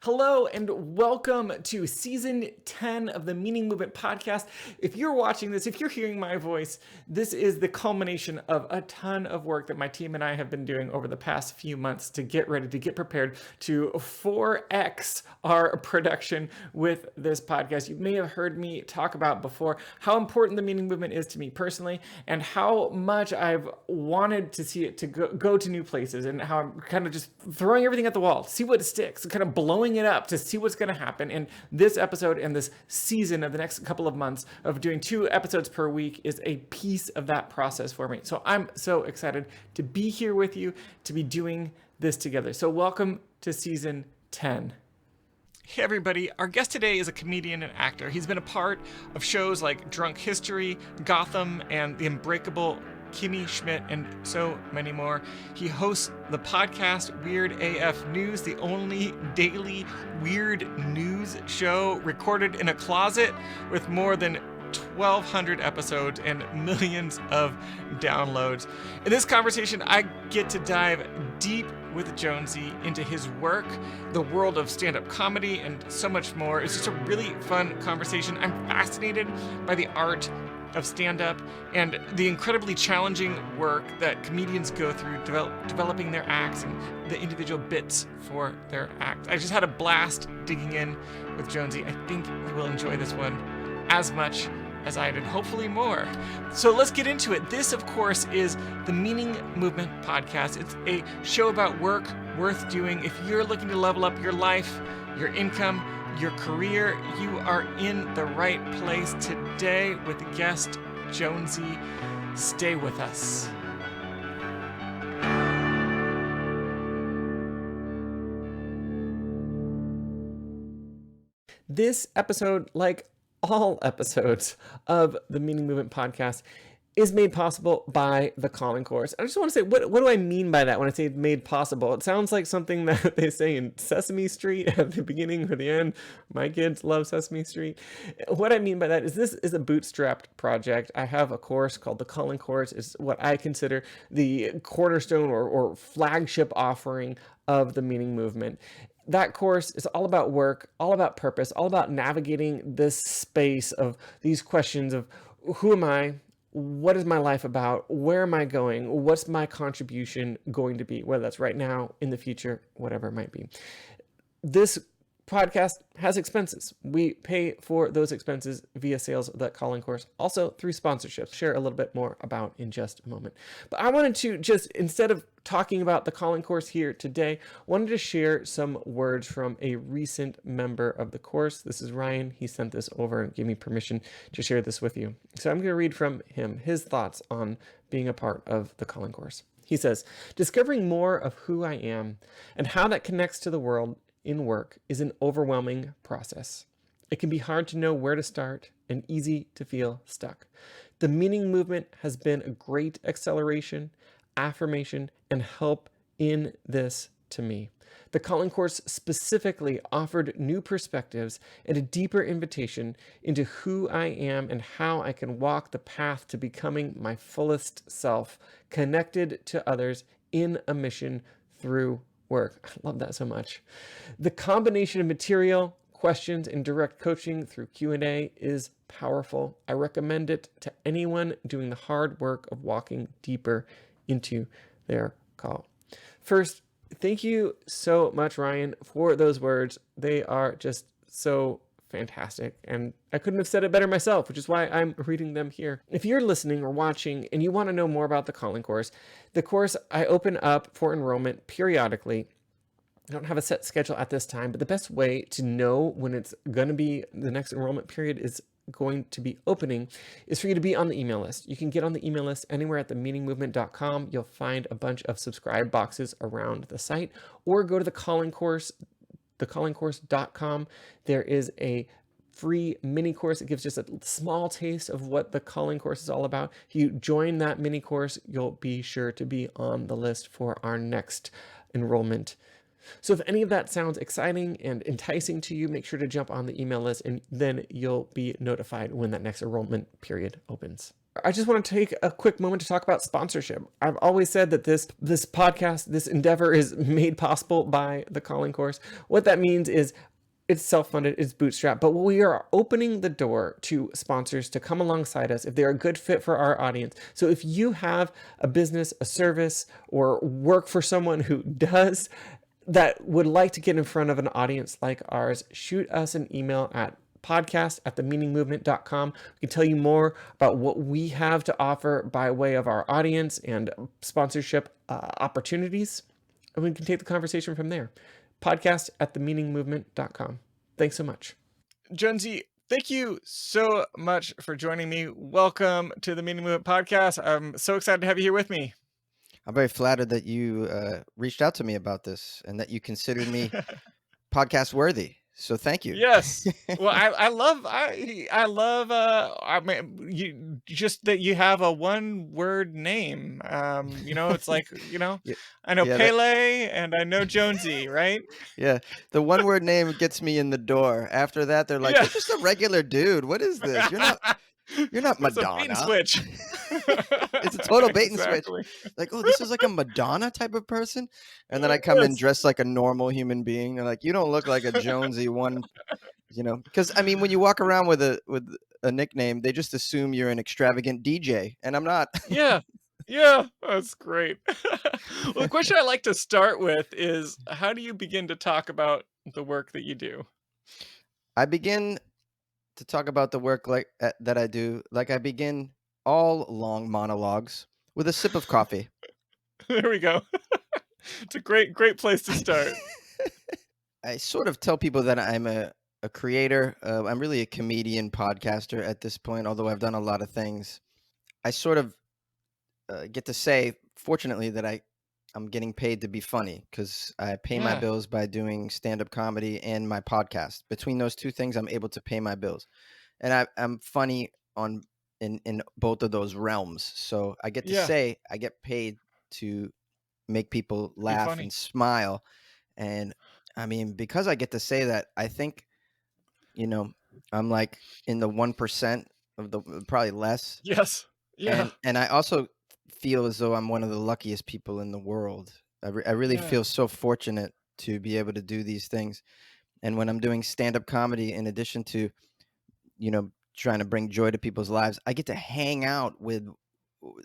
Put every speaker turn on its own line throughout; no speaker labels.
Hello and welcome to season 10 of the Meaning Movement podcast. If you're watching this, if you're hearing my voice, this is the culmination of a ton of work that my team and I have been doing over the past few months to get ready, to get prepared to 4X our production with this podcast. You may have heard me talk about before how important the Meaning Movement is to me personally and how much I've wanted to see it to go to new places, and how I'm kind of just throwing everything at the wall, see what sticks, kind of blowing it up to see what's going to happen. And this episode and this season of the next couple of months of doing 2 episodes per week is a piece of that process for me. So I'm so excited to be here with you, to be doing this together. So welcome to season 10. Hey everybody, our guest today is a comedian and actor. He's been a part of shows like Drunk History, Gotham, and The Unbreakable Kimmy Schmidt, and so many more. He hosts the podcast Weird AF News, the only daily weird news show recorded in a closet with more than 1,200 episodes and millions of downloads. In this conversation, I get to dive deep with Jonesy into his work, the world of stand-up comedy, and so much more. It's just a really fun conversation. I'm fascinated by the art of stand-up and the incredibly challenging work that comedians go through developing their acts and the individual bits for their act. I just had a blast digging in with Jonesy. I think you will enjoy this one as much as I did, hopefully more. So let's get into it. This, of course, is the Meaning Movement podcast. It's a show about work worth doing. If you're looking to level up your life, your income, your career, you are in the right place today with guest Jonesy. Stay with us. This episode, like all episodes of the Meaning Movement podcast, is made possible by the Calling Course. I just want to say, what do I mean by that when I say made possible? It sounds like something that they say in Sesame Street at the beginning or the end. My kids love Sesame Street. What I mean by that is this is a bootstrapped project. I have a course called the Calling Course. It's what I consider the cornerstone or flagship offering of the Meaning Movement. That course is all about work, all about purpose, all about navigating this space of these questions of who am I? What is my life about? Where am I going? What's my contribution going to be? Whether that's right now, in the future, whatever it might be. This podcast has expenses. We pay for those expenses via sales of that Calling Course, also through sponsorships. Share a little bit more about in just a moment. But I wanted to just, instead of talking about the Calling Course here today, wanted to share some words from a recent member of the course. This is Ryan. He sent this over and gave me permission to share this with you. So I'm going to read from him his thoughts on being a part of the Calling Course. He says, discovering more of who I am and how that connects to the world in work is an overwhelming process. It can be hard to know where to start and easy to feel stuck. The Meaning Movement has been a great acceleration, affirmation, and help in this to me. The Calling Course specifically offered new perspectives and a deeper invitation into who I am and how I can walk the path to becoming my fullest self, connected to others in a mission through work. I love that so much. The combination of material, questions, and direct coaching through Q&A is powerful. I recommend it to anyone doing the hard work of walking deeper into their call. First, thank you so much, Ryan, for those words. They are just so fantastic, and I couldn't have said it better myself, which is why I'm reading them here. If you're listening or watching and you want to know more about the Calling Course, the course I open up for enrollment periodically. I don't have a set schedule at this time, but the best way to know when it's going to be the next enrollment period is going to be opening is for you to be on the email list. You can get on the email list anywhere at themeaningmovement.com. You'll find a bunch of subscribe boxes around the site, or go to the Calling Course, thecallingcourse.com. There is a free mini course. It gives just a small taste of what the Calling Course is all about. If you join that mini course, you'll be sure to be on the list for our next enrollment. So if any of that sounds exciting and enticing to you, make sure to jump on the email list, and then you'll be notified when that next enrollment period opens. I just want to take a quick moment to talk about sponsorship. I've always said that this podcast, this endeavor is made possible by the Calling Course. What that means is it's self-funded, it's bootstrapped, but we are opening the door to sponsors to come alongside us if they're a good fit for our audience. So if you have a business, a service, or work for someone who does that would like to get in front of an audience like ours, shoot us an email at podcast@themeaningmovement.com. We can tell you more about what we have to offer by way of our audience and sponsorship opportunities, and we can take the conversation from there. Podcast@themeaningmovement.com. Thanks so much. Jonesy, thank you so much for joining me. Welcome to the Meaning Movement podcast. I'm so excited to have you here with me.
I'm very flattered that you reached out to me about this and that you considered me podcast worthy. So thank you.
Yes. Well, I love I mean you just that you have a one word name. It's like,
Yeah,
I know
yeah,
Pele and I know Jonesy, right?
yeah. The one word name gets me in the door. After that, they're like,
Yeah.
"You're just a regular dude. What is this? You're not
It's a bait and
Madonna."
switch.
It's a total bait and switch.
Exactly.
Like, oh, this is like a Madonna type of person. And then I come in
Yes.
dressed like a normal human being. They're like, you don't look like a Jonesy one, because I mean, when you walk around with a nickname, they just assume you're an extravagant DJ, and I'm not.
Yeah. Yeah, that's great. Well, the question I like to start with is how do you begin to talk about the work that you do?
I begin to talk about the work that I do, like I begin all long monologues with a sip of coffee.
There we go. It's a great place to start.
I sort of tell people that I'm a creator. I'm really a comedian podcaster at this point, although I've done a lot of things. I sort of get to say, fortunately, that I'm getting paid to be funny because I pay my
Yeah.
bills by doing stand-up comedy and my podcast. Between those two things, I'm able to pay my bills, and I'm funny in both of those realms. So I get to
Yeah.
say I get paid to make people
Be
laugh and
funny.
smile, and I mean, because I get to say that, I think you know I'm like in the 1% of the probably less.
Yes. Yeah.
And I also feel as though I'm one of the luckiest people in the world. I really
Yeah.
feel so fortunate to be able to do these things. And when I'm doing stand-up comedy, in addition to, trying to bring joy to people's lives, I get to hang out with w-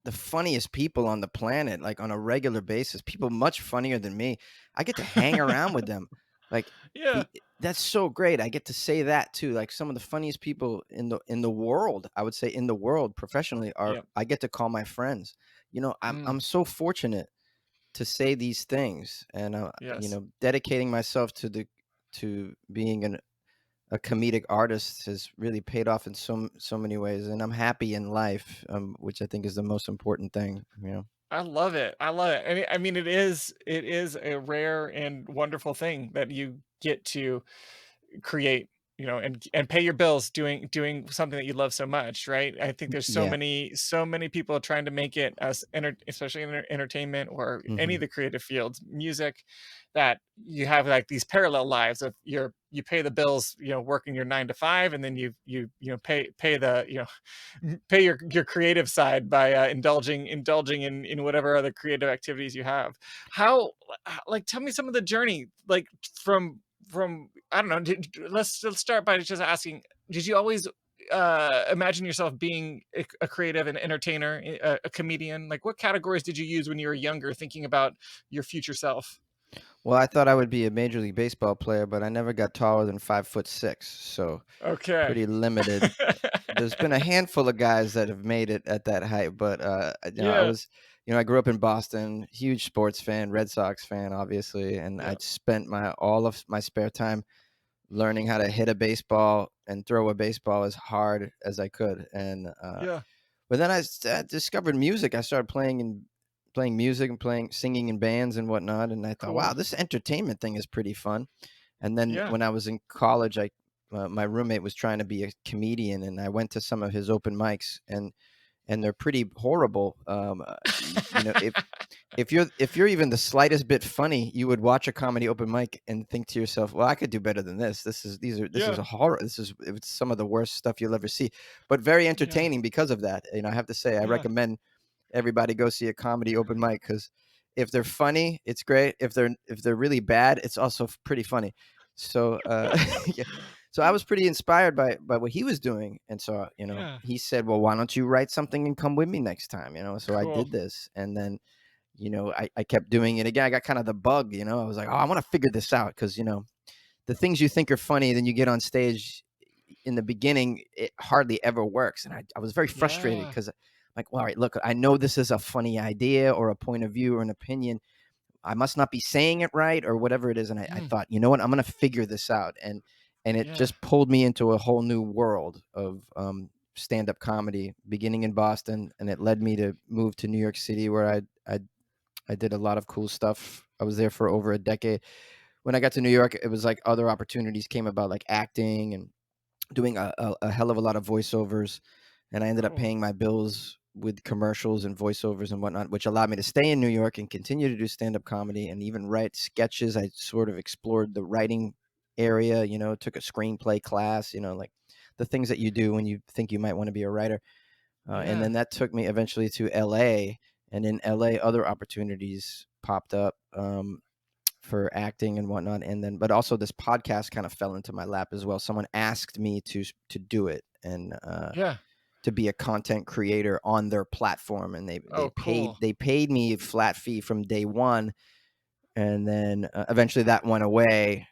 the funniest people on the planet, like on a regular basis, people much funnier than me. I get to hang around with them. Like
Yeah.
that's so great. I get to say that too. Like some of the funniest people in the world, I would say in the world professionally are
Yep.
I get to call my friends. I'm
Mm.
so fortunate to say these things, and
Yes.
dedicating myself to being a comedic artist has really paid off in so many ways, and I'm happy in life, which I think is the most important thing.
I love it. I love it. I mean, it is a rare and wonderful thing that you get to create, and pay your bills doing something that you love so much, right? I think there's so
Yeah.
many people trying to make it as especially in entertainment or any of
Hmm.
the creative fields, music, that you have like these parallel lives of you pay the bills, working your 9 to 5, and then pay the pay your creative side by indulging in whatever other creative activities you have. How like tell me some of the journey, like from I don't know. Let's start by just asking: did you always imagine yourself being a creative, an entertainer, a comedian? Like, what categories did you use when you were younger, thinking about your future self?
Well, I thought I would be a Major League Baseball player, but I never got taller than 5'6", so
Okay.
pretty limited. There's been a handful of guys that have made it at that height, but
Yeah.
I grew up in Boston, huge sports fan, Red Sox fan, obviously, and I
Yeah.
spent my all of my spare time learning how to hit a baseball and throw a baseball as hard as I could. And
Yeah.
but then I discovered music. I started playing music and singing in bands and whatnot. And I thought, wow,
Cool.
this entertainment thing is pretty fun. And then
Yeah.
when I was in college, my roommate was trying to be a comedian, and I went to some of his open mics, and they're pretty horrible. If if you're even the slightest bit funny, you would watch a comedy open mic and think to yourself, "Well, I could do better than this. This is
Yeah.
a horror. It's some of the worst stuff you'll ever see." But very
Yeah.
entertaining because of that. I have to say, I
Yeah.
recommend everybody go see a comedy open mic because if they're funny, it's great. If they're really bad, it's also pretty funny. So yeah. So I was pretty inspired by what he was doing, and so
Yeah.
he said, "Well, why don't you write something and come with me next time?" So I
Cool.
did this, and then I kept doing it again. I got kind of the bug. I was like, "Oh, I want to figure this out," because the things you think are funny, then you get on stage. In the beginning, it hardly ever works, and I was very frustrated
Yeah.
because, like, well, all right, look, I know this is a funny idea or a point of view or an opinion. I must not be saying it right or whatever it is, and I
Mm.
thought, you know what, I'm going to figure this out, and it
Yeah.
just pulled me into a whole new world of stand-up comedy, beginning in Boston, and it led me to move to New York City, where I did a lot of cool stuff. I was there for over a decade. When I got to New York, it was like other opportunities came about, like acting and doing a hell of a lot of voiceovers, and I ended up
Cool.
paying my bills with commercials and voiceovers and whatnot, which allowed me to stay in New York and continue to do stand-up comedy and even write sketches. I sort of explored the writing area, took a screenplay class, like the things that you do when you think you might want to be a writer. And
Yeah.
then that took me eventually to LA, and in LA, other opportunities popped up. For acting and whatnot, and then but also this podcast kind of fell into my lap as well. Someone asked me to do it and
Yeah.
to be a content creator on their platform, and they
Oh,
paid
cool.
they paid me a flat fee from day one, and then eventually that went away.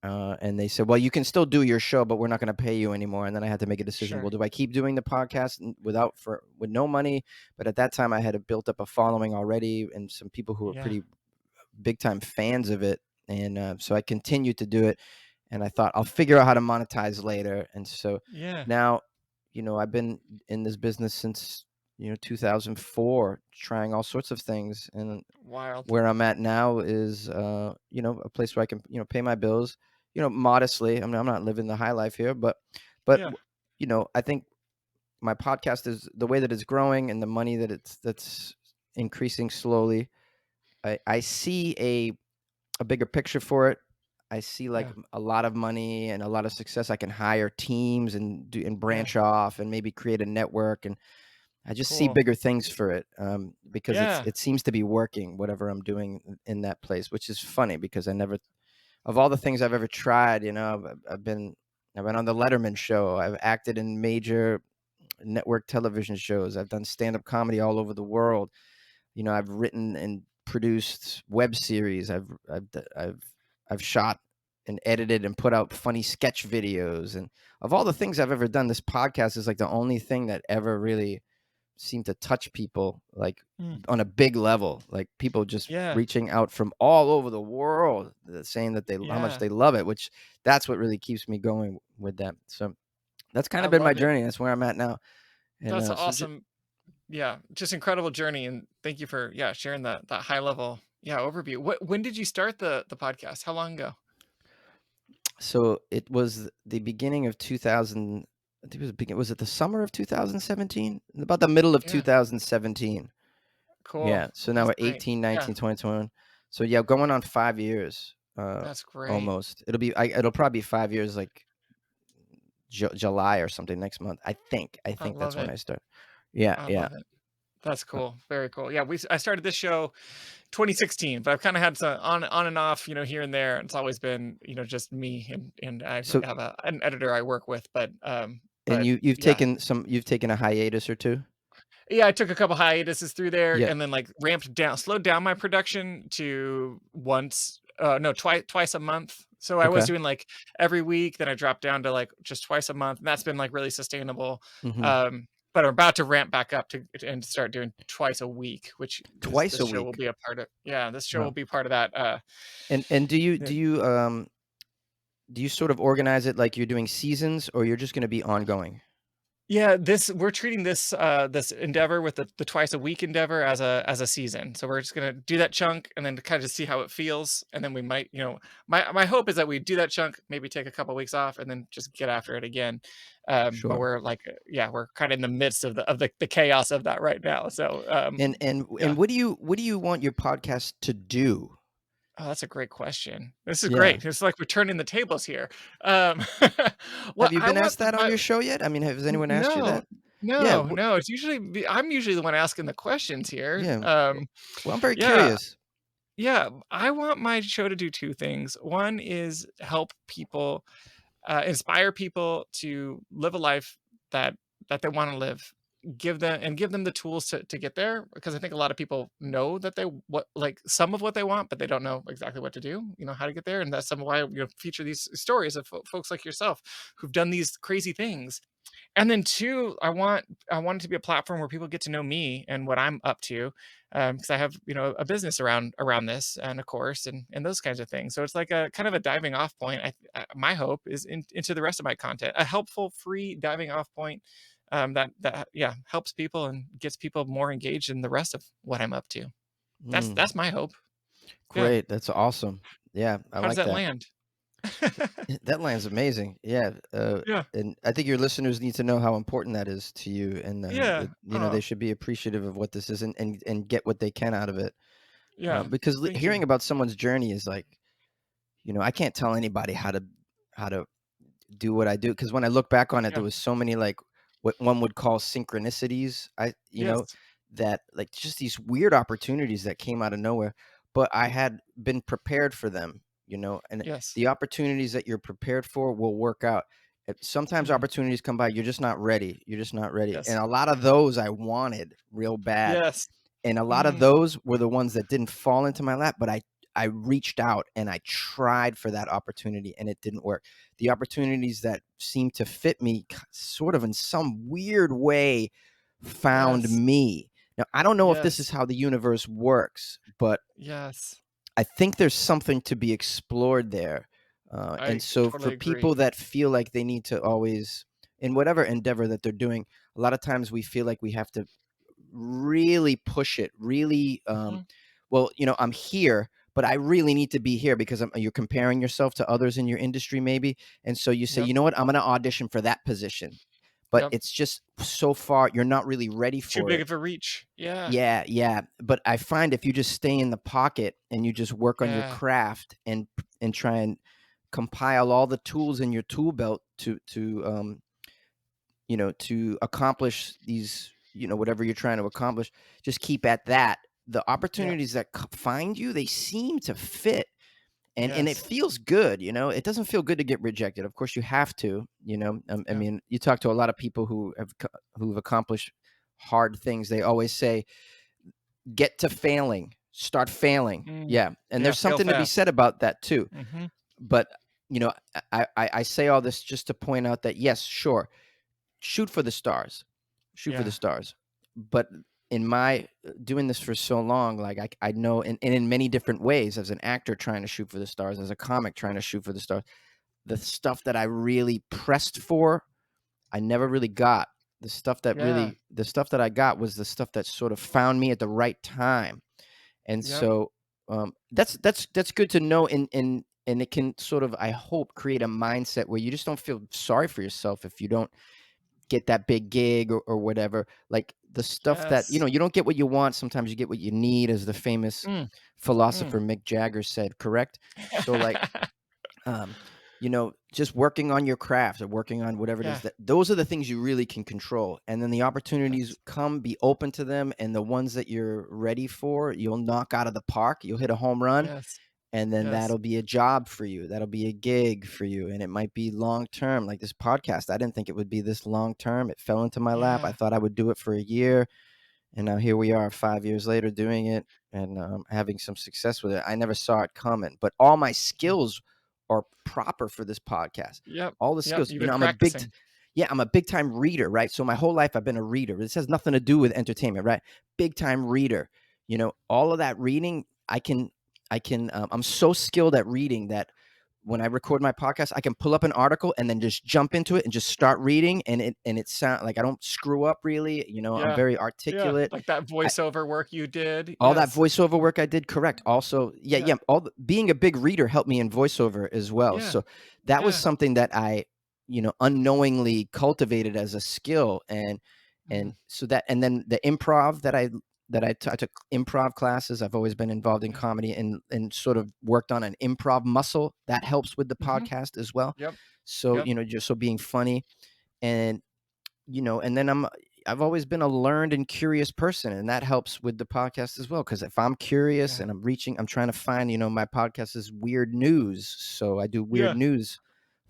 And they said, "Well, you can still do your show, but we're not going to pay you anymore." And then I had to make a decision. Well,
Sure.
do I keep doing the podcast with no money? But at that time, I had built up a following already, and some people who were
Yeah.
pretty big time fans of it, and so I continued to do it, and I thought I'll figure out how to monetize later, and so
Yeah.
now, I've been in this business since 2004, trying all sorts of things, and
Wild.
where I'm at now is a place where I can pay my bills, modestly. I mean, I'm not living the high life here, but
Yeah.
I think my podcast is the way that it's growing and the money that's increasing slowly. I see a bigger picture for it. I see like
Yeah.
a lot of money and a lot of success. I can hire teams and
Yeah.
branch off and maybe create a network. And I just see
Cool.
bigger things for it, because
Yeah.
it seems to be working, whatever I'm doing in that place, which is funny because I never, of all the things I've ever tried, I've been on the Letterman show. I've acted in major network television shows. I've done stand-up comedy all over the world. I've written and produced web series. I've shot and edited and put out funny sketch videos. And of all the things I've ever done, this podcast is like the only thing that ever really seemed to touch people, like
Mm.
on a big level. Like people just
Yeah.
reaching out from all over the world, saying that how much
Yeah.
they love it. Which that's what really keeps me going with that. So that's kind
I
of been my
love it.
journey. That's where I'm at now. And
That's
so just
awesome. Yeah. Just incredible journey. And thank you for, yeah, sharing that high level, yeah, overview. When did you start the podcast? How long ago?
So it was the beginning of 2000. I think was it the summer of 2017? About the middle of
Yeah.
2017.
Cool.
Yeah. So now
That's
we're
great.
18,
Yeah.
19, 20, 21. So yeah, going on 5 years,
That's great.
almost. It'll probably be 5 years, like July or something next month. I
I
think
love
that's when
it.
I start. Yeah.
I
Yeah.
love it. That's
Uh,
cool. Very cool. Yeah, I started this show 2016, but I've kind of had some on and off, here and there. It's always been, just me and I
So
have an editor I work with,
and
but yeah.
you've taken a hiatus or two.
Yeah, I took a couple hiatuses through there
Yeah.
and then like slowed down my production to once no, twice a month. So I was
Okay.
doing like every week, then I dropped down to like just twice a month, and that's been like really sustainable.
Hmm.
But I'm about to ramp back up to and start doing twice a week, which
Twice
this
a
show will
week.
be a part of. Yeah, this show will
Wow.
be part of that.
And
Yeah.
do you sort of organize it like you're doing seasons, or you're just going to be ongoing?
Yeah, we're treating this endeavor with the twice a week endeavor as a season. So we're just gonna do that chunk and then to kind of see how it feels, and then we might, my hope is that we do that chunk, maybe take a couple weeks off, and then just get after it again. But
Sure.
we're like, yeah, we're kind of in the midst of the chaos of that right now. So
And
yeah.
what do you want your podcast to do?
Oh, that's a great question. This is
Yeah.
great. It's like we're turning the tables here. Well,
Have you
I
been
want
asked that on
my
your show yet? I mean, has anyone asked you
no,
that? Yeah.
no, no. It's usually I'm usually the one asking the questions here.
Yeah. Well, I'm very
Yeah,
curious.
yeah. I want my show to do two things. One is help people, inspire people to live a life that they want to live. Give them the tools to get there, because I think a lot of people know that they what like some of what they want, but they don't know exactly what to do. How to get there, and that's some why feature these stories of folks like yourself who've done these crazy things. And then 2, I want it to be a platform where people get to know me and what I'm up to, because I have, a business around this and a course and those kinds of things. So it's like a kind of a diving off point. My hope is into the rest of my content, a helpful, free diving off point, that yeah helps people and gets people more engaged in the rest of what I'm up to. That's
Mm,
my hope. Yeah.
great. That's awesome. Yeah, I
How does
like
that
that.
land?
That line's amazing. Yeah.
Yeah.
And I think your listeners need to know how important that is to you, and
Yeah.
that
Oh,
they should be appreciative of what this is, and get what they can out of it.
yeah.
Because
Thank
hearing
you.
about someone's journey is like, I can't tell anybody how to do what I do, because when I look back on it, there
Yeah.
was so many, like, what one would call synchronicities.
Yes.
That, like, just these weird opportunities that came out of nowhere, but I had been prepared for them, and
Yes.
the opportunities that you're prepared for will work out. Sometimes
Mhm.
opportunities come by, you're just not ready. You're just not ready. And
Yes.
a lot of those I wanted real bad.
Yes.
And a lot of
Mm.
those were the ones that didn't fall into my lap, but I reached out and I tried for that opportunity and it didn't work. The opportunities that seemed to fit me sort of in some weird way found
Yes.
me. Now, I don't know if this is
Yes.
how the universe works, but
Yes.
I think there's something to be explored there. And
I
so for
totally agree.
people that feel like they need to always, in whatever endeavor that they're doing, a lot of times we feel like we have to really push it, really,
Mhm.
well, I'm here, but I really need to be here because you're comparing yourself to others in your industry maybe. And so you say,
Yep.
you know what, I'm going to audition for that position. But
Yep.
it's just so far, you're not really ready
Too
for
big
it.
of a reach. Yeah.
Yeah, yeah. But I find if you just stay in the pocket and you just work on your
Yeah.
craft and try and compile all the tools in your tool belt to accomplish these, whatever you're trying to accomplish, just keep at that. The
Yep.
opportunities that find you, they seem to fit. And it
Yes.
feels good. It doesn't feel good to get rejected. Of course you have to, I
Yeah.
mean, you talk to a lot of people who've accomplished hard things. They always say, get to failing, start failing.
Mm.
Yeah. And
Yeah,
there's
fail
something to be
fast.
said about that too.
Mhm.
But I say all this just to point out that, yes, sure, shoot for the stars, shoot for the
Yeah.
stars. But in my doing this for so long, like, I know, and in many different ways, as an actor trying to shoot for the stars, as a comic trying to shoot for the stars, the stuff that I really pressed for, I never really got.
Yeah.
The stuff that I got was the stuff that sort of found me at the right time. And
Yep.
so, that's good to know, and it can sort of, I hope, create a mindset where you just don't feel sorry for yourself if you don't get that big gig, or whatever. Like, the stuff that,
Yes.
you don't get what you want, sometimes you get what you need, as the famous
Mm. Mm.
philosopher Mick Jagger said, correct? So, like, um, just working on your craft, or working on whatever it is,
Yeah.
that those are the things you really can control. And then the opportunities
Yes.
come, be open to them, and the ones that you're ready for, you'll knock out of the park. You'll hit a home run,
Yes.
and then
Yes.
that'll be a job for you. That'll be a gig for you, and it might be long term. Like this podcast, I didn't think it would be this long term. It fell into my lap. I
Yeah.
thought I would do it for a year, and now here we are 5 years later doing it, and having some success with it. I never saw it coming, but all my
Mm.
skills are proper for this podcast.
Yep.
All the
Yep.
skills,
You've been
I'm a
practicing.
yeah, I'm a big time reader, right? So my whole life I've been a reader. This has nothing to do with entertainment, right? Big time reader. All of that reading, I'm so skilled at reading that when I record my podcast, I can pull up an article and then just jump into it and just start reading, and it sound like I don't screw up really. I'm
Yeah.
very
Yeah.
articulate.
Like that voiceover work you did.
All that
Yes.
voiceover work I did, correct. Also,
Yeah.
being a big reader helped me in voiceover as well.
Yeah.
So that was
Yeah.
something that I, unknowingly cultivated as a skill, and
Mm.
so that, and then the improv I took improv classes. I've always been involved in
Yeah.
comedy, and sort of worked on an improv muscle that helps with the
Mm-hmm.
podcast as well.
Yep.
So,
Yep.
just so being funny, and and then I've always been a learned and curious person, and that helps with the podcast as well. Because if I'm curious
Yeah.
and I'm trying to find, my podcast is weird news, so I do weird
Yeah.
news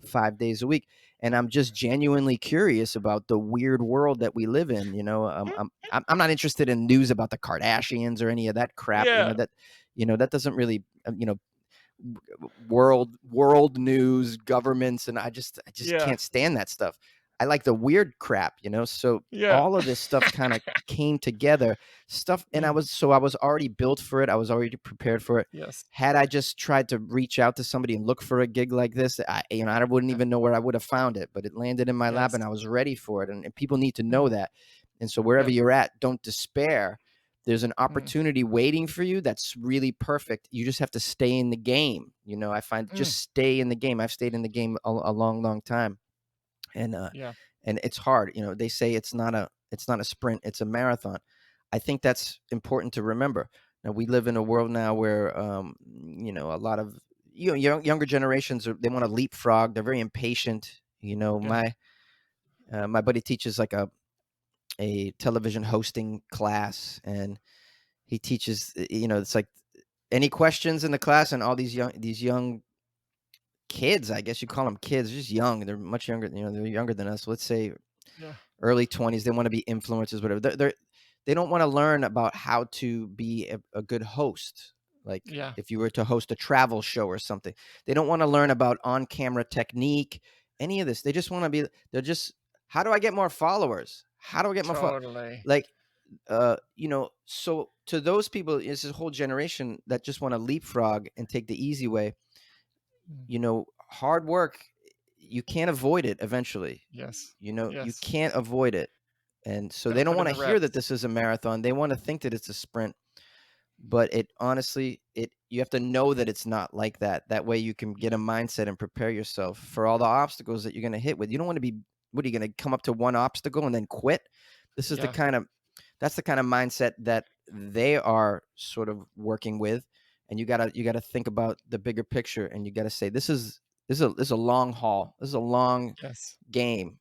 5 days a week, and I'm just genuinely curious about the weird world that we live in. I'm not interested in news about the Kardashians or any of that crap.
Yeah.
That doesn't really, world news, governments, and I just
Yeah.
can't stand that stuff. I like the weird crap, so
Yeah.
all of this stuff kind of came together, and I
Mm.
was already built for it. I was already prepared for it.
Yes.
Had I just tried to reach out to somebody and look for a gig like this, I wouldn't
Yeah.
even know where I would have found it, but it landed in my lap
Yes.
and I was ready for it. And people need to know
Mm.
that. And so wherever
Yep.
you're at, don't despair. There's an
Mm.
opportunity waiting for you that's really perfect. You just have to stay in the game. I find,
Mm.
just stay in the game. I've stayed in the game a long, long time. And
Yeah.
and it's hard. They say it's not a sprint, it's a marathon. I think that's important to remember. Now, we live in a world now where a lot of younger generations they want to leapfrog. They're very impatient.
Yeah.
My buddy teaches like a television hosting class, and he teaches, it's like, any questions in the class, and all these young kids, I guess you call them kids, just young. They're much younger, they're younger than us. Let's say
Yeah.
early 20s. They want to be influencers, whatever. They don't want to learn about how to be a good host. Like,
Yeah.
if you were to host a travel show or something, they don't want to learn about on-camera technique, any of this. They just want to be, they're just, how do I get more followers? How do I get more followers?
Totally.
Like, so to those people, it's this whole generation that just want to leapfrog and take the easy way.
Mm.
Hard work, you can't avoid it eventually.
Yes.
You
Yes.
can't avoid it. And so they
Gotta
don't
put in
want to
the
hear that
reps.
this is a marathon. They want to think that it's a sprint. But it honestly, you have to know that it's not like that. That way you can get a mindset and prepare yourself for all the obstacles that you're going to hit with. You don't want to be, what are you going to come up to one obstacle and then quit? This is
Yeah.
that's the kind of mindset that they are sort of working with. And you gotta think about the bigger picture, and you gotta say, this is a long haul. This is a long
Yes.
game,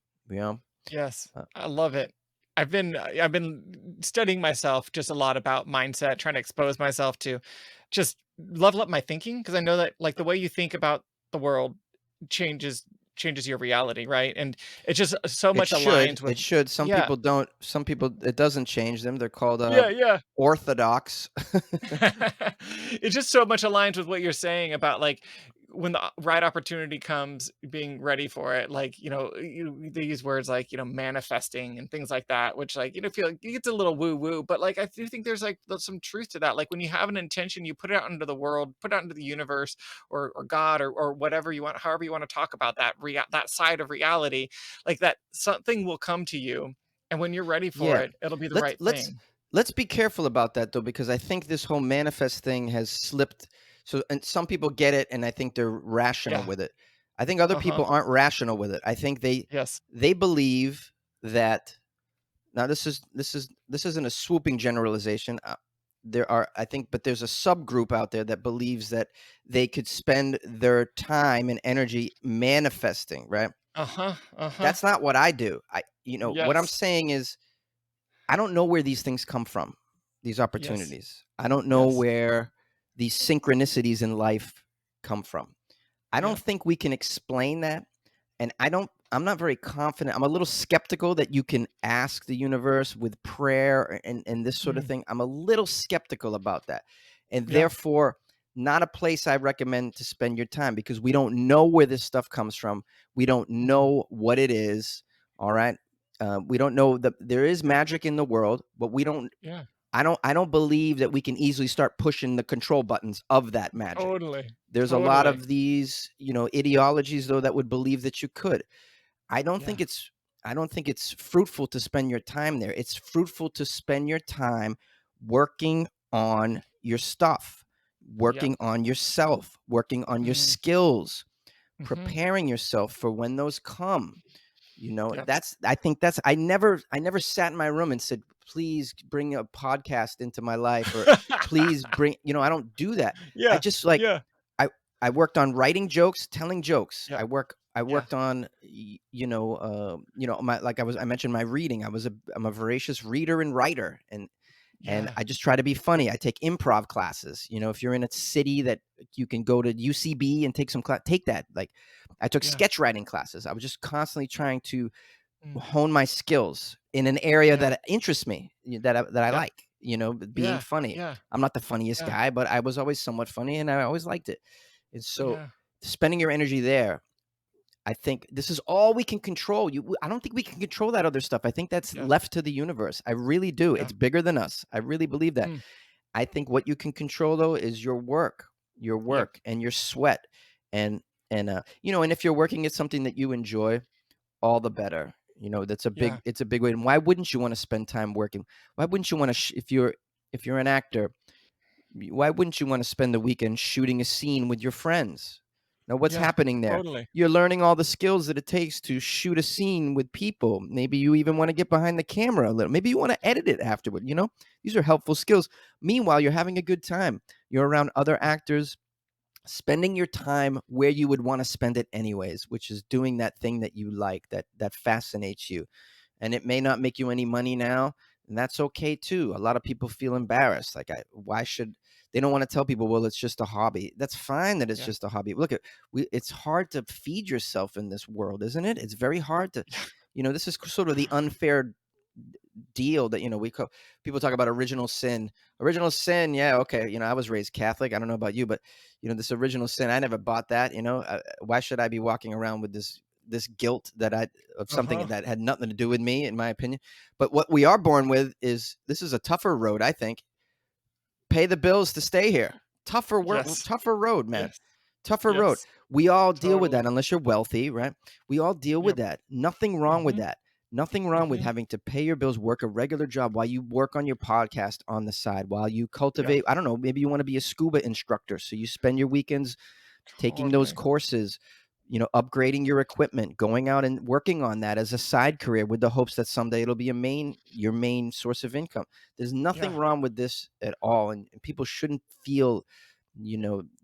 Yes.
Uh,
I love it. I've been studying myself just a lot about mindset, trying to expose myself to just level up my thinking, because I know that like the way you think about the world changes your reality, right? And it's just so
It
much
should.
aligns
It
with.
should. Some
Yeah.
people don't. Some people, it doesn't change them. They're called
Yeah, yeah.
orthodox.
It just so much aligns with what you're saying about like when the right opportunity comes, being ready for it. Like, they use words like, manifesting and things like that, which like, feel like it gets a little woo woo, but like, I do think there's like some truth to that. Like when you have an intention, you put it out into the world, put it out into the universe or God or whatever you want, however you want to talk about that, that side of reality, like that something will come to you. And when you're ready for
Yeah.
it, it'll be the
Let's
right
let's
thing.
let's be careful about that, though, because I think this whole manifest thing has slipped. So, and some people get it, and I think they're rational
Yeah.
with it. I think other
Uh-huh.
people aren't rational with it. I think
Yes.
they believe that. Now, this isn't a swooping generalization. There are, I think, but there's a subgroup out there that believes that they could spend their time and energy manifesting, right?
Uh-huh. Uh-huh.
That's not what I do. What I'm
Yes.
saying is, I don't know where these things come from, these
Yes.
opportunities. I don't know
Yes.
where these synchronicities in life come from. I don't
Yeah.
think we can explain that. And I'm not very confident. I'm a little skeptical that you can ask the universe with prayer and this sort of
Mm.
thing. I'm a little skeptical about that. And
Yeah.
therefore, not a place I recommend to spend your time, because we don't know where this stuff comes from. We don't
Mm.
know what it is. All right. We don't know that there is magic in the world, but we don't
Yeah.
I don't believe that we can easily start pushing the control buttons of that magic.
Totally.
There's a lot
Totally.
of these, ideologies though that would believe that you could. I don't
Yeah.
think it's I don't think it's fruitful to spend your time there. It's fruitful to spend your time working on your stuff,
Yep.
working on yourself, working on your
Mhm.
skills,
Mhm.
preparing yourself for when those come.
Yep.
I think that's I never sat in my room and said, please bring a podcast into my life, or please bring, I don't do that. I
Yeah.
just like
Yeah.
I I worked on writing jokes, telling jokes.
Yep.
I
Yeah.
worked on my, like I mentioned my reading. I'm a voracious reader and writer, and
Yeah.
I just try to be funny. I take improv classes. If you're in a city that you can go to UCB and take some class, take that. Like I took
Yeah.
sketch writing classes. I was just constantly trying to
Mm.
hone my skills in an area
Yeah.
that interests me, that I
Yep.
like, being
Yeah.
funny.
Yeah.
I'm not the funniest
Yeah.
guy, but I was always somewhat funny and I always liked it. And so
Yeah.
spending your energy there, I think this is all we can control. I don't think we can control that other stuff. I think that's
Yeah.
left to the universe. I really do.
Yeah.
It's bigger than us. I really believe that.
Mm.
I think what you can control though is your
Yep.
work and your sweat, and and if you're working at something that you enjoy, all the better. That's a
Yeah.
big it's a big way. And why wouldn't you want to spend time working? Why wouldn't you want to if you're an actor, why wouldn't you want to spend the weekend shooting a scene with your friends? Now, what's
Yeah.
happening there?
Totally.
You're learning all the skills that it takes to shoot a scene with people. Maybe you even want to get behind the camera a little. Maybe you want to edit it afterward. These are helpful skills. Meanwhile, you're having a good time. You're around other actors, spending your time where you would want to spend it anyways, which is doing that thing that you like, that fascinates you. And it may not make you any money now, and that's okay too. A lot of people feel embarrassed, like, why should they don't want to tell people, well, it's just a hobby. That's fine that it's
Yeah.
just a hobby. Look, it's hard to feed yourself in this world, isn't it? It's very hard to, this is sort of the unfair deal that we call, people talk about original sin. Yeah, okay, I was raised Catholic. I don't know about you, but this original sin, I never bought that. Why should I be walking around with this guilt of something
Uh-huh.
that had nothing to do with me, in my opinion? But what we are born with is, this is a tougher road, I think. Pay the bills to stay here. Tougher work,
Yes.
tougher road, man.
Yes.
Tougher road.
Yes.
We all deal with
Totally.
that, unless you're wealthy, right? We all deal with
Yep.
that. Nothing wrong with
Mhm.
that. Nothing wrong with
Mhm.
having to pay your bills, work a regular job while you work on your podcast on the side, while you
Yeah.
cultivate. I don't know, maybe you want to be a scuba instructor, so you spend your weekends taking those
Totally.
courses, upgrading your equipment, going out and working on that as a side career, with the hopes that someday it'll be your main source of income. There's nothing
Yeah.
wrong with this at all, and people shouldn't feel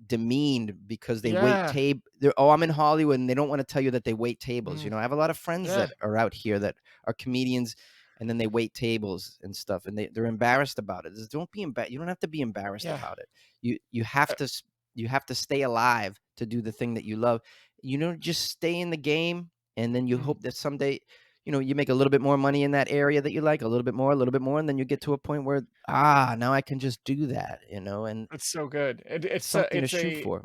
demeaned because they wait
Yeah.
table. Oh, I'm in Hollywood, and they don't want to tell you that they wait tables.
Mm.
I have a lot of friends
Yeah.
that are out here that are comedians, and then they wait tables and stuff, and they're embarrassed about it. Just don't be embarrassed. You don't have to be embarrassed
Yeah.
about it. You have
Uh,
to you have to stay alive to do the thing that you love. Just stay in the game, and then you
mm.
hope that someday, you make a little bit more money in that area that you like, a little bit more, and then you get to a point where, now I can just do that, and
It's so good. It's a
something to
it's
shoot
a
for.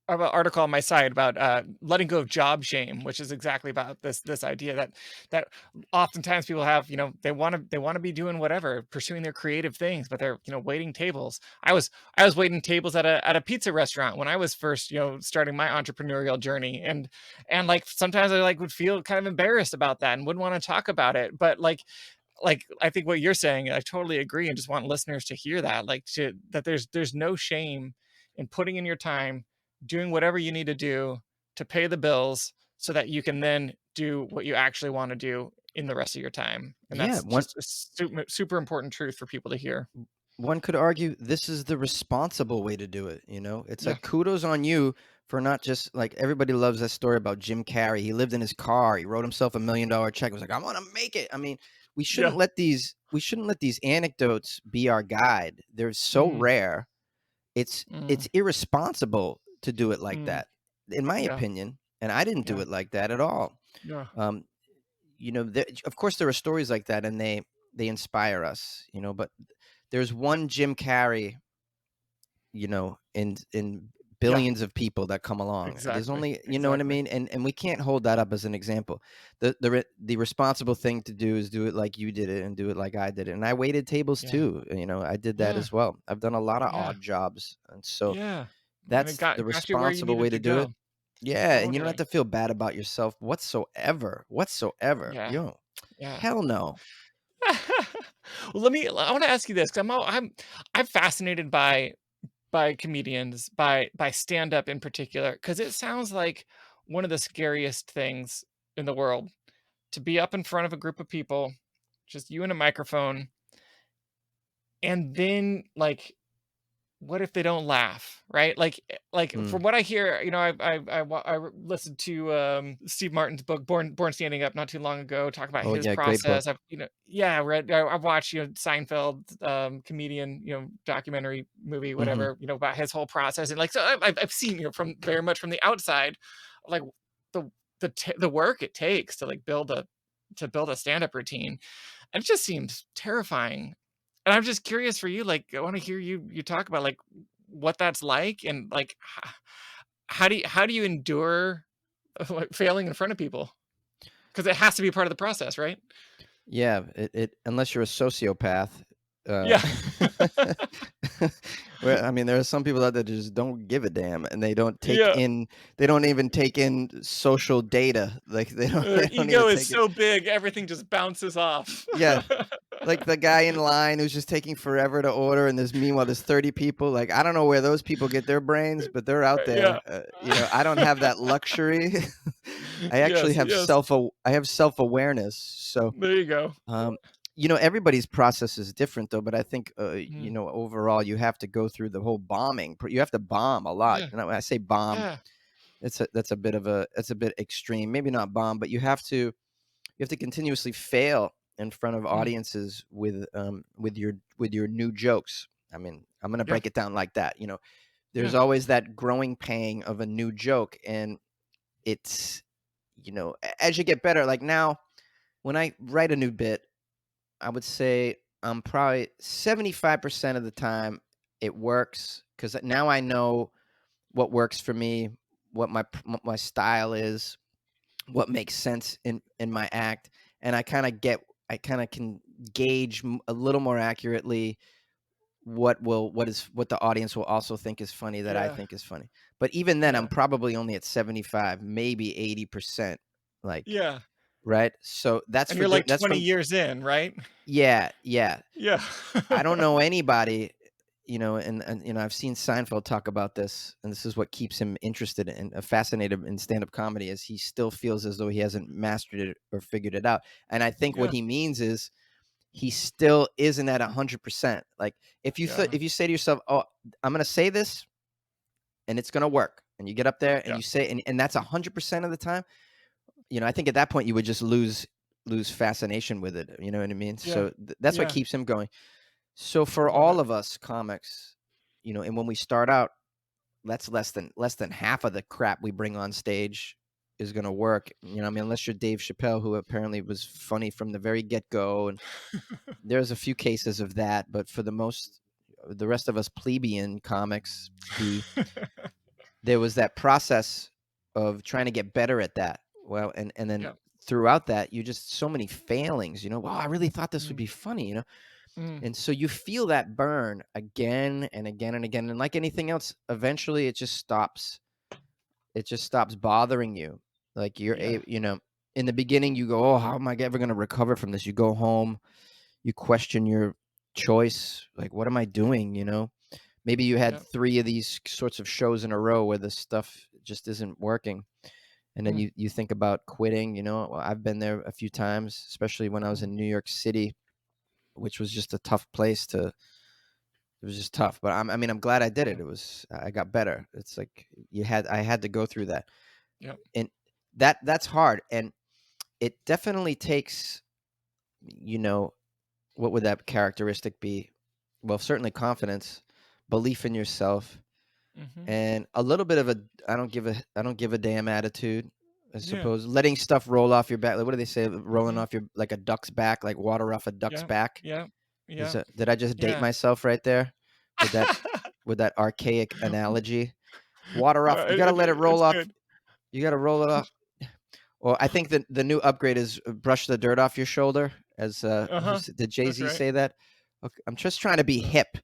I have an article on my site about letting go of job shame, which is exactly about this idea that oftentimes people have, they want to be doing whatever, pursuing their creative things, but they're waiting tables. I was waiting tables at a pizza restaurant when I was first starting my entrepreneurial journey, and like sometimes I like would feel kind of embarrassed about that and wouldn't want to talk about it, but like I think what you're saying, I totally agree, and just want listeners to hear that, like that there's no shame in putting in your time, doing whatever you need to do to pay the bills so that you can then do what you actually want to do in the rest of your time. And
Yeah,
that's just a super, super important truth for people to hear.
one could argue this is the responsible way to do it. It's
Yeah.
like, kudos on you for not just, like, everybody loves that story about Jim Carrey. He lived in his car. He wrote himself $1 million check. He was like, I'm gonna make it. I mean,
Yeah.
we shouldn't let these anecdotes be our guide. They're so
Mm,
rare. It's
mm,
irresponsible to do it like
mm.
that, in my
Yeah.
opinion. And I didn't do
Yeah.
it like that at all.
Yeah.
Um, of course there are stories like that, and they inspire us. But there's one Jim Carrey, in billions of people that come along. There's
exactly,
only, you know what I
exactly.
mean? And we can't hold that up as an example. The responsible thing to do is do it like you did it and do it like I did it. And I waited tables
Yeah,
too. You know, I did that
yeah,
as well. I've done a lot of
yeah,
odd jobs. And so
yeah, and it
that's the
got you where you
responsible way
needed
to
to
do
go.
it. Yeah. And you don't have
Totally.
to feel bad about yourself whatsoever. Whatsoever.
Yeah,
You know,
yeah.
hell no.
Well, I wanna ask you this, 'cause I'm fascinated by comedians, by stand-up in particular, because it sounds like one of the scariest things in the world to be up in front of a group of people, just you and a microphone, and then, like, what if they don't laugh, right? Like
Mm,
from what I hear, listened to Steve Martin's book Born Standing Up not too long ago, talk about
oh
his
yeah, great book.
process. Yeah, I've watched Seinfeld comedian documentary movie
Hmm.
whatever about his whole process, and like so I've seen from very much from the outside, like the the work it takes to like build a stand up routine, and it just seems terrifying. And I'm just curious for you, like, I wanna hear you talk about, like, what that's like and, like, how do you endure, like, failing in front of people? Because it has to be part of the process, right?
Yeah, it unless you're a sociopath, uh,
Yeah.
well, I mean, there are some people out there that just don't give a damn, and
Yeah.
they don't even take in social data. Like
Their
they don't
ego
even
is
take it.
so big, everything just bounces off.
Yeah, like the guy in line who's just taking forever to order, and meanwhile there's 30 people. Like I don't know where those people get their brains, but they're out
Yeah.
there. You know, I don't have that luxury. I actually
Yes,
have
yes.
self awareness, so.
There you go.
Um, you know, everybody's process is different though, but I think, you
Mm.
know, overall you have to go through the whole bombing. You have to bomb a lot.
Yeah,
You know, when I say bomb,
yeah.
that's a bit extreme. Maybe not bomb, but you have to continuously fail in front of
Mm.
audiences with your new jokes. I mean, I'm gonna
Yeah,
break it down like that. You know, there's
yeah.
always that growing pang of a new joke, and it's, you know, as you get better. Like now, when I write a new bit, I would say I'm probably 75% of the time it works because now I know what works for me, what my style is, what makes sense in my act, and I kind of can gauge a little more accurately what the audience will also think is funny that I
Yeah,
think is funny. But even then, I'm
yeah,
probably only at 75, maybe 80%. Like,
yeah.
right? So
And you're like
that's
20
from
years in, right?
yeah, yeah.
Yeah.
I don't know anybody, you know, and you know, I've seen Seinfeld talk about this, and this is what keeps him interested in, fascinated in stand-up comedy, is he still feels as though he hasn't mastered it or figured it out. And I think what
Yeah,
he means is he still isn't at 100%. Like
yeah,
if you say to yourself, "Oh, I'm gonna say this, and it's gonna work," and you get up there and
yeah,
you say, and that's 100% of the time, you know, I think at that point you would just lose fascination with it. You know what I mean?
yeah,
So that's what
yeah.
keeps him going. So for
Love
all
it.
of us comics, you know, and when we start out, that's less than half of the crap we bring on stage is going to work. You know, I mean, unless you're Dave Chappelle, who apparently was funny from the very get go, and there's a few cases of that, but for the rest of us plebeian comics, there was that process of trying to get better at that. Well, and then
Yeah.
throughout that, you just so many failings. You know, wow, I really thought this would
Mm,
be funny. You know,
mm.
and so you feel that burn again and again and again. And like anything else, eventually it just stops. It just stops bothering you. Like
Yeah,
you know, in the beginning you go, "Oh, how am I ever going to recover from this?" You go home, you question your choice. Like, what am I doing? You know, maybe you had
yeah.
3 of these sorts of shows in a row where the stuff just isn't working. And then
Mm,
you think about quitting. You know, well, I've been there a few times, especially when I was
mm.
in New York City, which was just a tough place to. It was just tough, but I mean, I'm glad I did
Yeah,
it. I got better. It's like I had to go through that,
yeah,
and that's hard, and it definitely takes, you know, what would that characteristic be? Well, certainly confidence, belief in yourself,
mhm.
and a little bit of a I don't give a damn attitude. I
Yeah,
suppose letting stuff roll off your back. Like, what do they say? Rolling
mhm.
off your like a duck's back, like water off a duck's
Yeah,
back.
yeah,
Is
yeah,
that, did I just date
yeah.
myself right there with that archaic analogy? water off. You got to let it roll
It's
off.
good.
You got to roll it off. Or I think that the new upgrade is brush the dirt off your shoulder. As did
That's
Jay-Z
right.
say that? Okay, I'm just trying to be hip.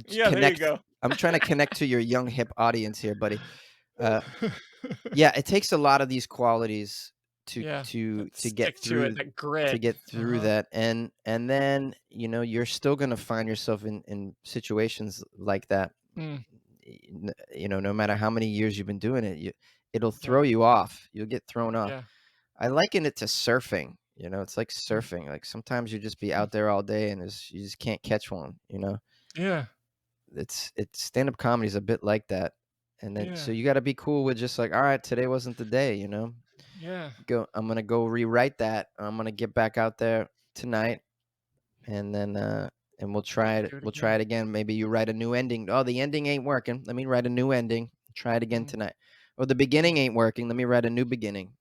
Yeah, there you
Connect.
go.
I'm trying to connect to your young hip audience here, buddy. Yeah, it takes a lot of these qualities to
Yeah,
to
that
to get
stick to it,
through
that grit.
that, and then you're still gonna find yourself in situations like that.
Mm,
No matter how many years you've been doing it, it'll
yeah,
throw you off. You'll get thrown off.
yeah.
I liken it to surfing. It's like
Mm,
surfing. Like sometimes you just be
mm,
out there all day and you just can't catch one.
yeah,
It's stand-up comedy is a bit like that. And then
yeah,
so you got to be cool with just like, all right, today wasn't the day.
yeah.
I'm gonna go rewrite that. I'm gonna get back out there tonight, and then and we'll try it.
Do it
We'll try
again.
it again. Maybe you write a new ending. Oh, the ending ain't working. Let me write a new ending. Try it again
Mm,
tonight. Or the
mm,
beginning ain't working. Let me write a new beginning.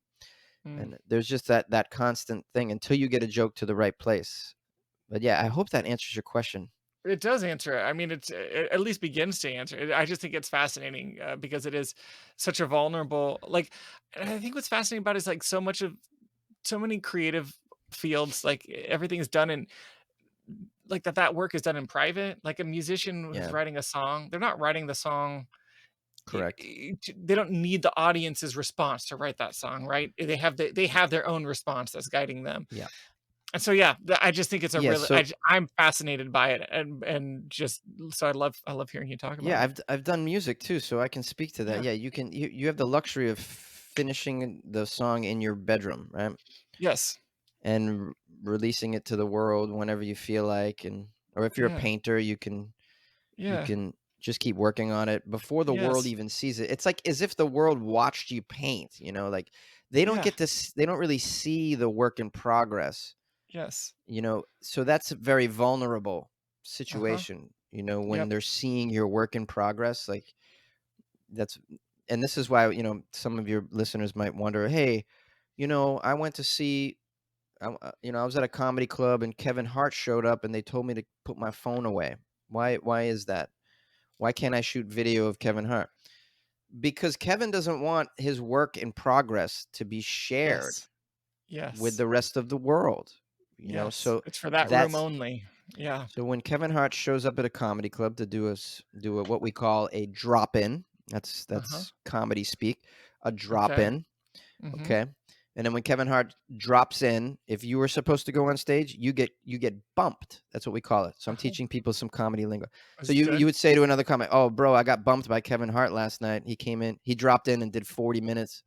mm.
And there's just that constant thing until you get a joke to the right place. But yeah, I hope that answers your question.
It does answer it. I mean, it at least begins to answer it. I just think it's fascinating because it is such a vulnerable, like, and I think what's fascinating about it is like so many creative fields, like everything is done in like that work is done in private. Like a musician who's
Yeah,
writing a song, they're not writing the song.
correct.
They don't need the audience's response to write that song, right? They have their own response that's guiding them.
Yeah.
And so, yeah, I just think it's a
Yeah,
really
so
I'm fascinated by it, and just so I love hearing you talk about
yeah,
it.
I've done music too, so I can speak to that.
Yeah.
Yeah, you have the luxury of finishing the song in your bedroom, right?
Yes.
And releasing it to the world whenever you feel like, and or if you're a
Yeah.
painter, you
Yeah.
can just keep working on it before the world
Yes.
even sees it. It's like as if the world watched you paint, like they don't
Yeah.
get this, they don't really see the work in progress,
Yes.
so that's a very vulnerable
Uh-huh.
situation, when
Yep.
they're seeing your work in progress. Like that's and this is why, some of your listeners might wonder, hey, I went to see I was at a comedy club and Kevin Hart showed up and they told me to put my phone away. Why is that? Why can't I shoot video of Kevin Hart? Because Kevin doesn't want his work in progress to be shared
Yes.
with
Yes.
the rest of the world.
Yes.
So
It's for that room
that's
only. Yeah.
so when Kevin Hart shows up at a comedy club to do a what we call a drop in,
Uh-huh.
that's comedy speak, a drop
Okay.
in.
Mhm.
Okay. And then when Kevin Hart drops in, if you were supposed to go on stage, you get bumped. That's what we call it. So I'm
Uh-huh.
teaching people some comedy lingo. So
That's
you
good.
would say to another comic, "Oh, bro, I got bumped by Kevin Hart last night. He came in, he dropped in and did 40 minutes."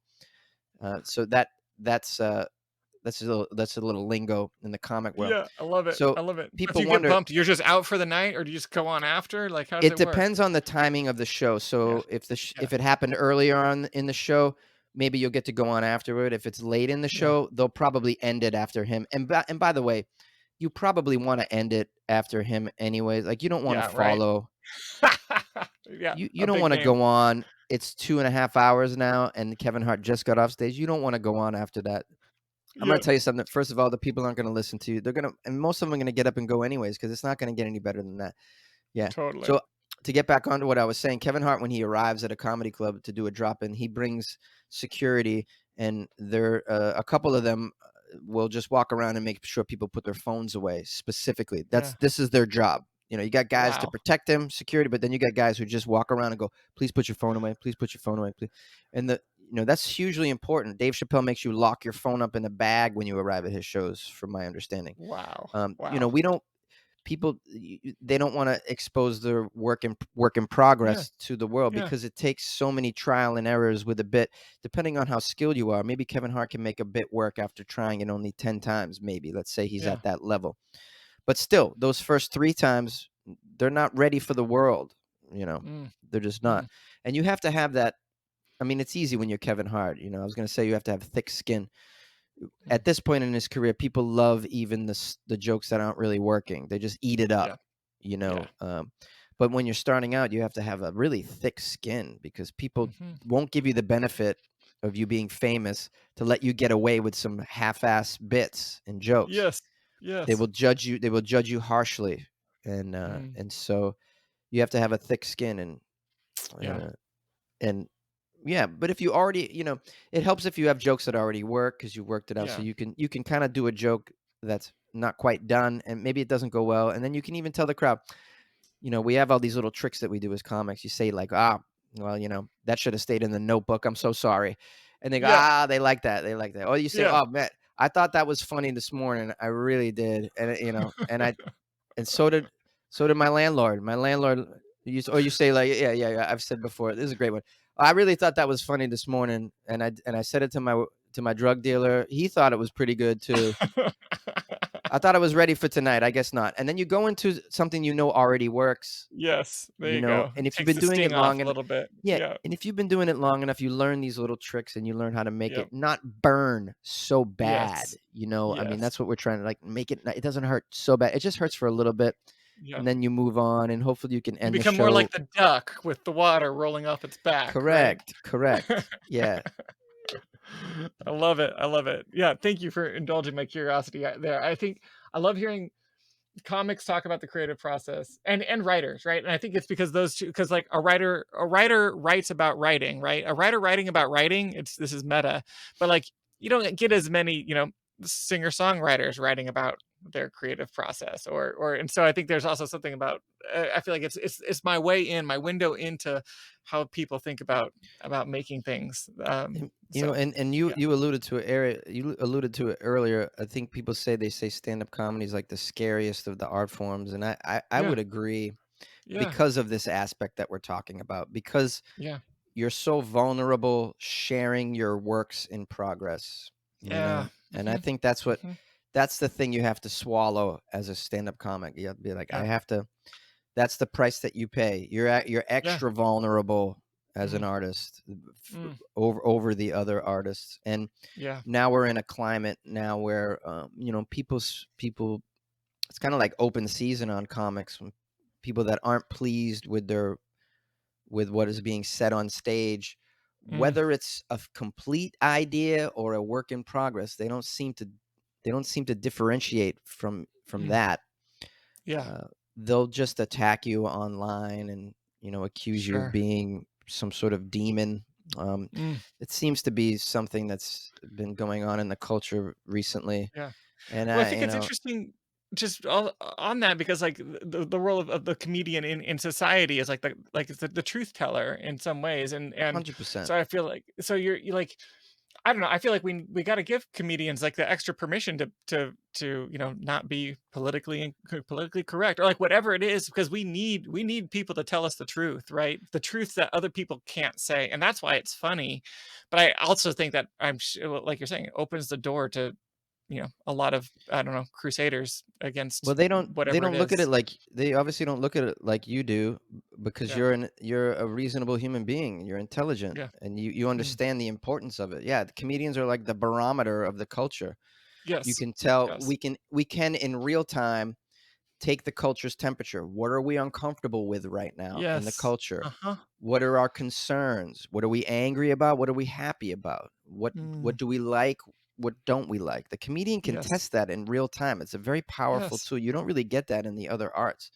So that's that's a little lingo in the comic world.
Yeah, I love it.
So
I love it. If
people
you get
wonder,
bumped, you're just out for the night, or do you just go on after? Like, how does
it
it work?
depends on the timing of the show.
Yeah.
So
Yeah.
if it happened earlier on in the show, maybe you'll get to go on afterward. If it's late in the
Yeah.
show, they'll probably end it after him. And by the way, you probably want to end it after him anyways. Like you don't want to
Yeah, right.
follow.
Yeah,
You
a
don't
big
want to
name.
go on. It's 2.5 hours now, and Kevin Hart just got off stage. You don't want to go on after that. I'm gonna
Yeah,
tell you something. First of all, the people aren't gonna listen to you. And most of them are gonna get up and go anyways because it's not gonna get any better than that. Yeah.
totally.
So to get back onto what I was saying, Kevin Hart, when he arrives at a comedy club to do a drop in, he brings security, and a couple of them will just walk around and make sure people put their phones away specifically.
Yeah.
This is their job. You got guys to
Wow.
protect him, security, but then you got guys who just walk around and go, "Please put your phone away. Please put your phone away, please." And that's hugely important. Dave Chappelle makes you lock your phone up in a bag when you arrive at his shows, from my understanding.
Wow. Wow.
We don't people they don't want to expose their work in
Yeah.
progress to the world
Yeah.
because it takes so many trial and errors with a bit. Depending on how skilled you are, maybe Kevin Hart can make a bit work after trying it only 10 times. Maybe, let's say he's
Yeah.
at that level, but still those first 3 times, they're not ready for the world.
Mm,
They're just not.
mm,
And you have to have that. I mean, it's easy when you're Kevin Hart. I was going to say you have to have thick skin.
mm.
At this point in his career, people love even the jokes that aren't really working. They just eat it up,
Yeah.
you
Yeah.
know. But when you're starting out, you have to have a really thick skin because people
Mhm.
won't give you the benefit of you being famous to let you get away with some half-ass bits and jokes.
Yes.
They
Yes.
will judge you. They will judge you harshly, and
Mm.
and so you have to have a thick skin. And
Yeah.
uh, And yeah, but if you already, it helps if you have jokes that already work because you worked it out. So
Yeah.
you can kind of do a joke that's not quite done, and maybe it doesn't go well, and then you can even tell the crowd, we have all these little tricks that we do as comics. You say like, well, that should have stayed in the notebook. I'm so sorry. And they go,
Yeah.
they like that. They like that. Or you say,
Yeah.
oh man, I thought that was funny this morning. I really did. And and so did my landlord. My landlord, or you say like, yeah. I've said before. This is a great one. I really thought that was funny this morning, and I said it to my drug dealer. He thought it was pretty good too. I thought I was ready for tonight. I guess not. And then you go into something already works,
Yes. There you go.
and if you've
Takes
been
the
doing it
sting off
long
a
and
little bit.
yeah,
Yeah.
and if you've been doing it long enough, you learn these little tricks and you learn how to make
Yep.
it not burn so bad.
Yes.
I mean,
Yes.
that's what we're trying to like make it. It doesn't hurt so bad. It just hurts for a little bit,
Yeah.
and then you move on, and hopefully you can
You
end the
become more like
show.
the duck with the water rolling off its back, right?
Correct. Correct. Yeah.
I love it. I love it. Yeah, thank you for indulging my curiosity there. I think I love hearing comics talk about the creative process and writers, right? And I think it's because those two, because like a writer writes about writing, right? A writer writing about writing, this is meta, but like you don't get as many, singer songwriters writing about their creative process or and so I think there's also something about I feel like it's my way in, my window into how people think about making things. So
And you
yeah.
you alluded to it, area. You alluded to it earlier. I think people say stand-up comedy is like the scariest of the art forms, and I
Yeah.
would agree
Yeah.
because of this aspect that we're talking about. Because
Yeah.
you're so vulnerable sharing your works in progress,
Yeah.
and I
Hmm.
think
Hmm.
that's the thing you have to swallow as a stand-up comic. You have to be like, I
Yeah.
have to. That's the price that you pay. You're
Yeah.
extra vulnerable as an
Mm,
artist
mm,
over the other artists, and
yeah.
now we're in a climate now where people, it's kind of like open season on comics when people that aren't pleased with what is being said on stage,
Mm,
whether it's a complete idea or a work in progress, they don't seem to differentiate from
mm,
that.
yeah.
uh, they'll just attack you online and accuse you of
Sure.
being some sort of demon. um,
Mm,
it seems to be something that's been going on in the culture recently,
yeah.
and
Well, I
I
think it's interesting just on that because like the role of the comedian in society is like it's the truth teller in some ways and
100%.
so I feel like so you're like I don't know. I feel like we got to give comedians like the extra permission to not be politically correct or like whatever it is because we need people to tell us the truth, right? The truth that other people can't say, and that's why it's funny. But I also think that like you're saying, it opens the door to a lot of I don't know crusaders
Well,
against
they
whatever it
don't look at it
is.
like they obviously don't look at it like you do, because
Yeah,
you're a reasonable human being. You're intelligent,
yeah,
and you
mm,
understand the importance of it. Yeah, the comedians are like the barometer of the culture. You
yes,
can tell,
yes,
we can in real time take the culture's temperature. What are we uncomfortable with right now in the
yes,
culture?
uh huh,
What are our concerns? What are we angry about? What are we happy about? What
mm,
do we like? What don't we like? The comedian can
yes,
test that in real time. It's a very powerful
yes,
tool. You don't really get that in the other arts.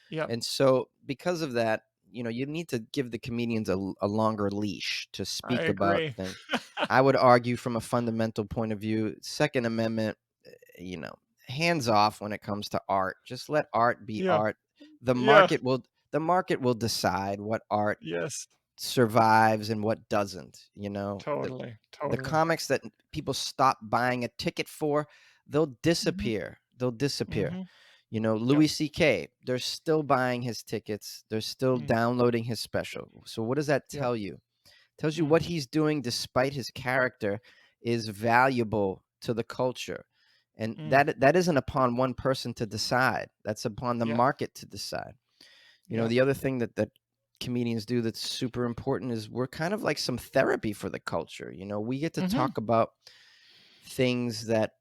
yep.
And so because of that, you need to give the comedians a longer leash to
I
speak about
agree.
things. I would argue from a fundamental point of view, Second Amendment, you know, hands off when it comes to art. Just let art be
Yeah,
art. The
yeah,
market will the market will decide what art
yes,
survives and what doesn't.
totally,
The
totally.
comics that people stop buying a ticket for, they'll
Mhm,
disappear. They'll disappear.
mhm, yep,
Louis C.K., they're still buying his tickets. They're still
mm,
downloading his special. So what does that
yep,
tell you? Tells you
mm,
what he's doing despite his character is valuable to the culture. And
mm,
that isn't upon one person to decide. That's upon the
yep,
market to decide.
yep,
The other thing that comedians do that's super important is we're kind of like some therapy for the culture. We get to
mhm,
talk about things that,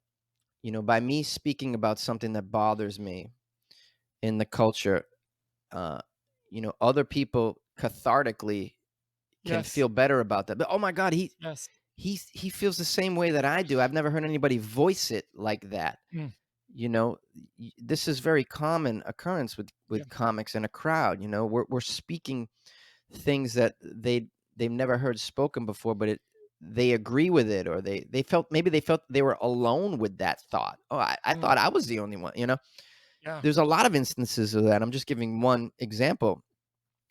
by me speaking about something that bothers me in the culture, uh, other people cathartically can
yes,
feel better about that. But oh my God,
yes,
he feels the same way that I do. I've never heard anybody voice it like that.
mm,
You know, this is very common occurrence with
yep,
comics in a crowd. We're speaking things that they they've never heard spoken before, but they agree with it, or they felt they were alone with that thought. Oh, I
Mm,
thought I was the only one.
yeah.
There's a lot of instances of that. I'm just giving one example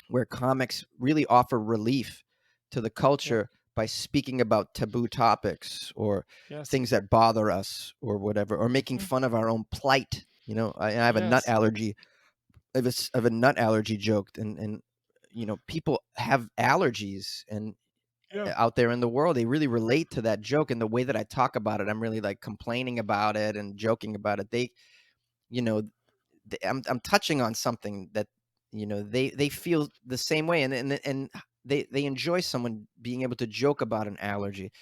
where comics really offer relief to the
Yep.
culture by speaking about taboo topics or
Yes.
things that bother us or whatever, or making
Mhm.
fun of our own plight. I have a nut
Yes.
allergy. I have a nut allergy joke, and people have allergies, and
Yeah.
out there in the world, they really relate to that joke. And the way that I talk about it, I'm really like complaining about it and joking about it. You know, I'm touching on something that they feel the same way, and they enjoy someone being able to joke about an allergy,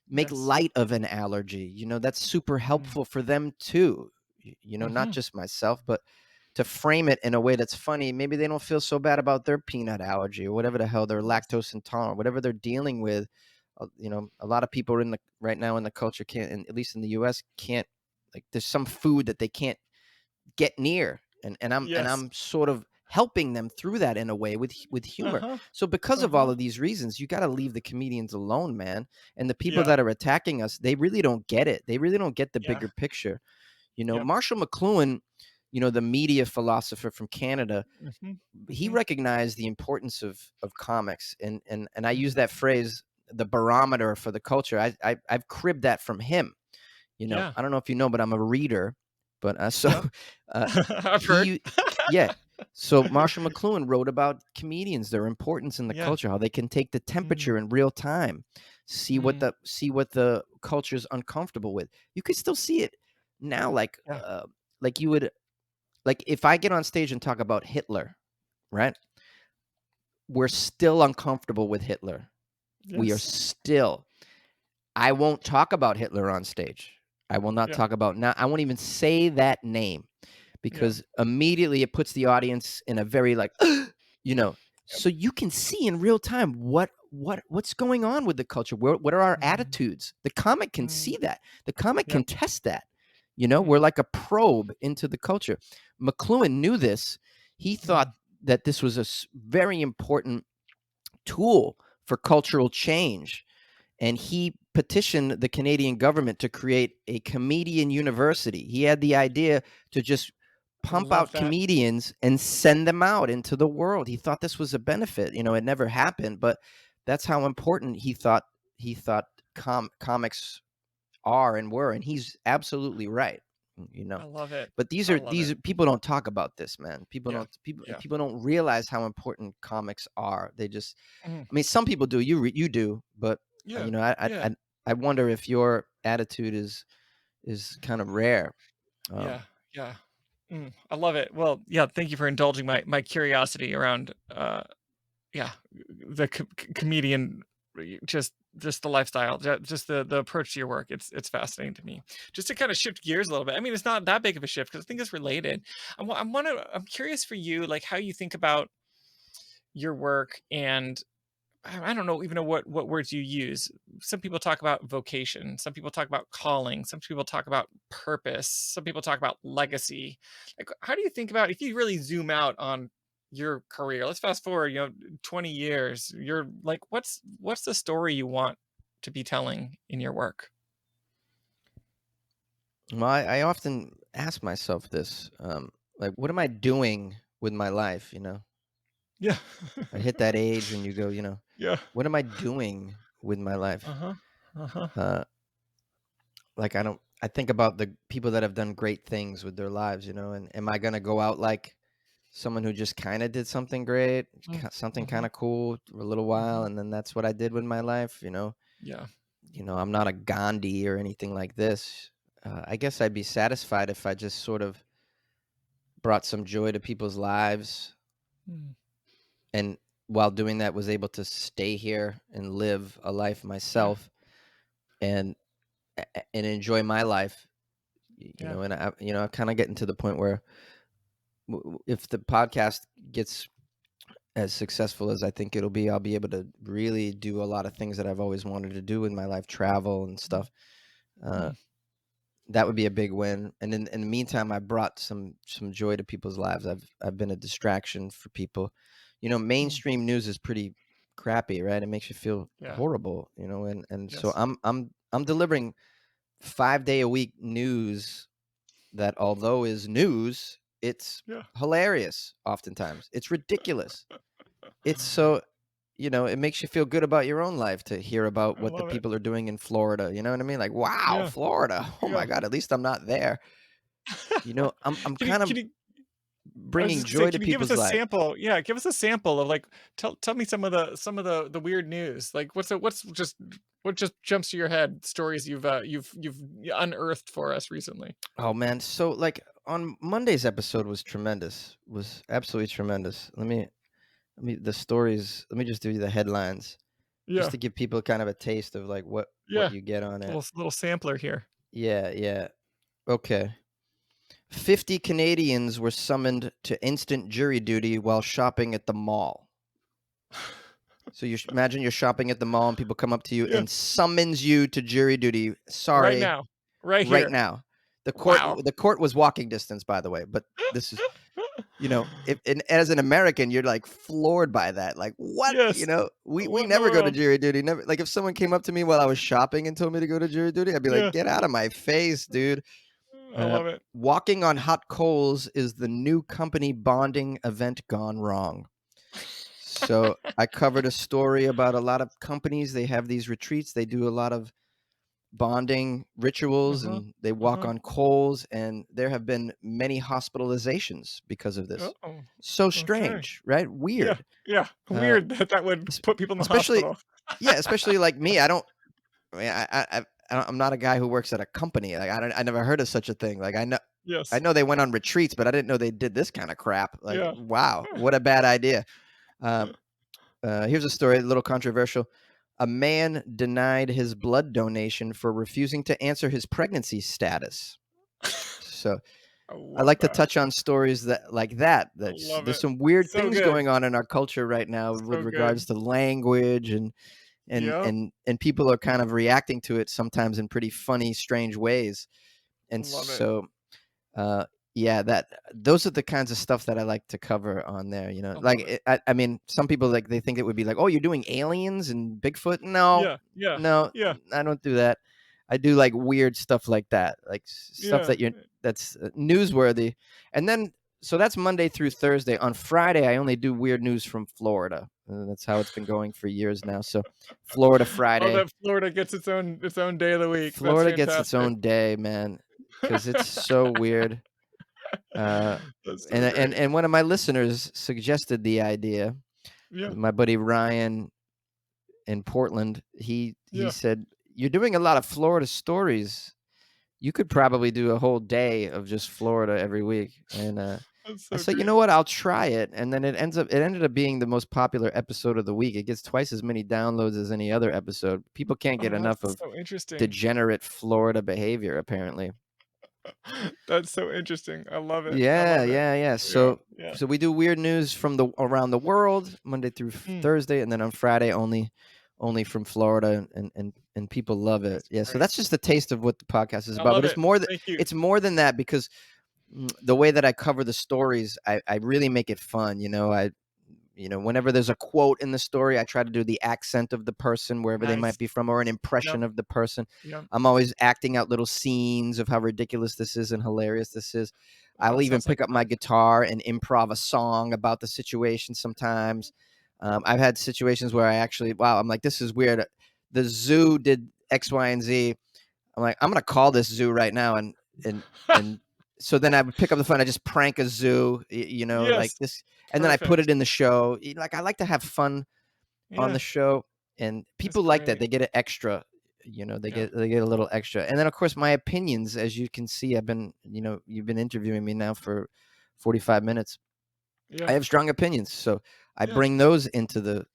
make
Yes.
light of an allergy. That's super
Mm.
helpful for them too. Not
Mhm.
just myself, but to frame it in a way that's funny. Maybe they don't feel so bad about their peanut allergy or whatever the hell, they're
Yes.
lactose intolerant, whatever they're dealing with. A lot of people right now in the culture can't, and at least in the US, can't, like, there's some food that they can't get near, and
Yes.
I'm sort of helping them through that in a way with humor.
Uh-huh.
So because of all
Uh-huh.
of these reasons, you got to leave the comedians alone, man. And the people
Yeah.
that are attacking us, they really don't get it. They really don't get the
Yeah.
bigger picture.
Yep.
Marshall McLuhan, the media philosopher from Canada,
Mhm.
he
Mhm.
recognized the importance of comics, and I use
Mhm.
that phrase, the barometer for the culture. I've cribbed that from him.
Yeah.
I don't know if you know, but I'm a reader. But
Yep.
uh,
I've heard.
he, yeah. So Marshall McLuhan wrote about comedians, their importance in the
Yeah.
culture, how they can take the
Mm.
temperature in real time,
Mm.
see what the culture's uncomfortable with. You could still see it now,
Yeah.
like you would, like, if I get on stage and talk about Hitler, right? We're still uncomfortable with Hitler. We are
Yes.
still. I won't talk about Hitler on stage. I will not
Yeah.
talk about, now I won't even say that name,
Yeah.
because immediately it puts the audience in a very, like,
Yep.
so you can see in real time what's going on with the culture. What are our
Mhm.
attitudes? The comic can
Mm.
see that. The comic can
Yep.
test that. We're
Mm.
like a probe into the culture. McLuhan knew this. He thought
Mm.
that this was a very important tool for cultural change, and he petitioned the Canadian government to create a comedian university. He had the idea to just pump
Love
out
that.
comedians and send them out into the world. He thought this was a benefit. It never happened, but that's how important he thought comics are and were, and he's absolutely right. You know.
I love it.
But these
I
are
love it.
people don't talk about this, man.
Yeah. Yeah.
People don't realize how important comics are. They just,
Mm.
I mean, some people do. You do, but
Yeah.
I
Yeah.
I wonder if your attitude is kind of rare.
Yeah.
Um,
Yeah. I love it. Well, yeah, thank you for indulging my curiosity around yeah, the comedian just the lifestyle, just the approach to your work. It's fascinating to me. Just to kind of shift gears a little bit. I mean, it's not that big of a shift because I think it's related. I'm curious for you, like how you think about your work and I don't know even know what words you use. Some people talk about vocation, some people talk about calling, some people talk about purpose, some people talk about legacy. Like, how do you think about if you really zoom out on your career? Let's fast forward, 20 years. You're like, what's the story you want to be telling in your work?
well, I often ask myself this, like, what am I doing with my life?
Yeah.
I hit that age when you go,
Yeah.
what am I doing with my life?
Uh-huh. Uh-huh.
Uh, like, I think about the people that have done great things with their lives, and am I gonna go out like someone who just kind of did something great,
Mm.
something kind
Mhm.
of cool for a little while,
Mhm.
and then that's what I did with my life?
Yeah.
I'm not a Gandhi or anything like this. I guess I'd be satisfied if I just sort of brought some joy to people's lives,
Mm.
and while doing that was able to stay here and live a life
Yeah.
myself, and and enjoy my life.
Yeah.
And I'm kind of getting to the point where, if the podcast gets as successful as I think it'll be, I'll be able to really do a lot of things that I've always wanted to do in my life, travel and
Mm.
stuff. Uh,
Mm.
that would be a big win. And in the meantime, I brought some joy to people's lives. I've been a distraction for people.
Mm.
Mainstream news is pretty crappy, right? It makes you feel
Yeah.
horrible, you know. And so
Yes.
I'm delivering 5 day a week news that, although is news, it's
Yeah.
hilarious. Oftentimes, it's ridiculous. It's so, you know, it makes you feel good about your own life to hear about
I
what the
love it.
people are doing in Florida. You know what I mean? Like, wow,
Yeah.
Florida. Oh my
Yeah.
God, at least I'm not there. You know, I'm
Can you
kind of
can you I was
bringing
just gonna say,
joy to
can you give us
people's
a
lives.
sample? Yeah, give us a sample of like tell me some of the weird news. Like what just jumps to your head, stories you've unearthed for us recently.
Oh man, so like on Monday's episode was tremendous. Was absolutely tremendous. Let me the stories. Let me just do the headlines, just
Yeah.
to give people kind of a taste of like what
Yeah.
you get on it.
Little sampler here.
Yeah, yeah. Okay. 50 Canadians were summoned to instant jury duty while shopping at the mall. So imagine you're shopping at the mall and people come up to you
Yeah.
and summons you to jury duty.
Right
Sorry,
now. Right
right
here.
now.
Wow.
The court was walking distance, by the way, but this is, you know, if and as an American, you're like floored by that. Like, what? You
Yes.
know, we
What in the
never go to
world?
jury duty. Never. Like, if someone came up to me while I was shopping and told me to go to jury duty, I'd be like,
Yeah.
get out of my face, dude.
I love it.
Walking on hot coals is the new company bonding event gone wrong. So I covered a story about a lot of companies. They have these retreats. They do a lot of bonding rituals
Uh-huh.
and they walk
Uh-huh.
on coals. And there have been many hospitalizations because of this.
Oh.
So
Okay.
strange, right?
Yeah.
Weird.
Yeah.
Uh,
Weird that that would
es-
put people in the
especially,
hospital.
yeah, especially like me. I mean, I'm not a guy who works at a company. Like, I never heard of such a thing. Like, I
Yes.
know they went on retreats, but I didn't know they did this kind of crap. Like,
Yeah.
wow, what a bad idea. Um, Here's a story, a little controversial. A man denied his blood donation for refusing to answer his pregnancy status. So
I
I
love
like to
that.
touch on stories that like that.
I
That's
love
There's
it.
some weird
So
things
good.
going on in our culture right now with
So good.
regards to language
Yep.
and people are kind of reacting to it sometimes in pretty funny, strange ways. And
Love it.
so uh yeah, that those are the kinds of stuff that I like to cover on there, you know.
I
Like
love it.
I mean, some people like they think it would be like, oh, you're doing aliens and Bigfoot. No,
Yeah. Yeah.
no,
Yeah.
I don't do that. I do like weird stuff like that, like stuff
Yeah.
that that's newsworthy. And then so that's Monday through Thursday. On Friday, I only do weird news from Florida. That's how it's been going for years now. So Florida
Love
Friday.
that Florida gets its own day of the week. That's
Florida gets its
fantastic.
own day, man, because it's so weird. Uh,
That's so
and
great.
and one of my listeners suggested the idea.
Yeah.
My buddy Ryan in Portland, he
Yeah.
said, "You're doing a lot of Florida stories. You could probably do a whole day of just Florida every week." And
That's
I
so
said, "You
great.
know what? I'll try it." And then it ended up being the most popular episode of the week. It gets twice as many downloads as any other episode. People can't get
Oh,
enough
that's
of
so interesting.
degenerate Florida behavior, apparently.
That's so interesting. I love it. I
Yeah,
love it.
yeah, yeah.
Yeah.
So
Yeah.
so we do weird news from the around the world Monday through
Mm,
Thursday, and then on Friday only from Florida, and people love it.
that's
Yeah, so
great.
that's just a taste of what the podcast is
I
about.
love
But
it. Thank you.
it's more than that because the way that I cover the stories, I really make it fun. Whenever there's a quote in the story, I try to do the accent of the person wherever they
Nice.
might be from, or an
Yep.
impression of the person.
Yep.
I'm always acting out little scenes of how ridiculous this is and hilarious this is.
Oh,
I'll
it
even
sounds like
pick up my
fun.
guitar and improv a song about the situation sometimes. I've had situations where I'm like, this is weird. The zoo did X, Y, and Z. I'm like, I'm gonna call this zoo right now, and so then I would pick up the phone. I just prank a zoo, like
Yes.
this, and then I put
Perfect.
it in the show. Like I like to have fun on the
Yeah.
show, and
That's
people like that.
great.
They get an extra.
Yeah.
They get a little extra, and then of course my opinions, as you can see, you've been interviewing me now for 45 minutes. I
Yeah.
have strong opinions, so I
Yeah.
bring those into the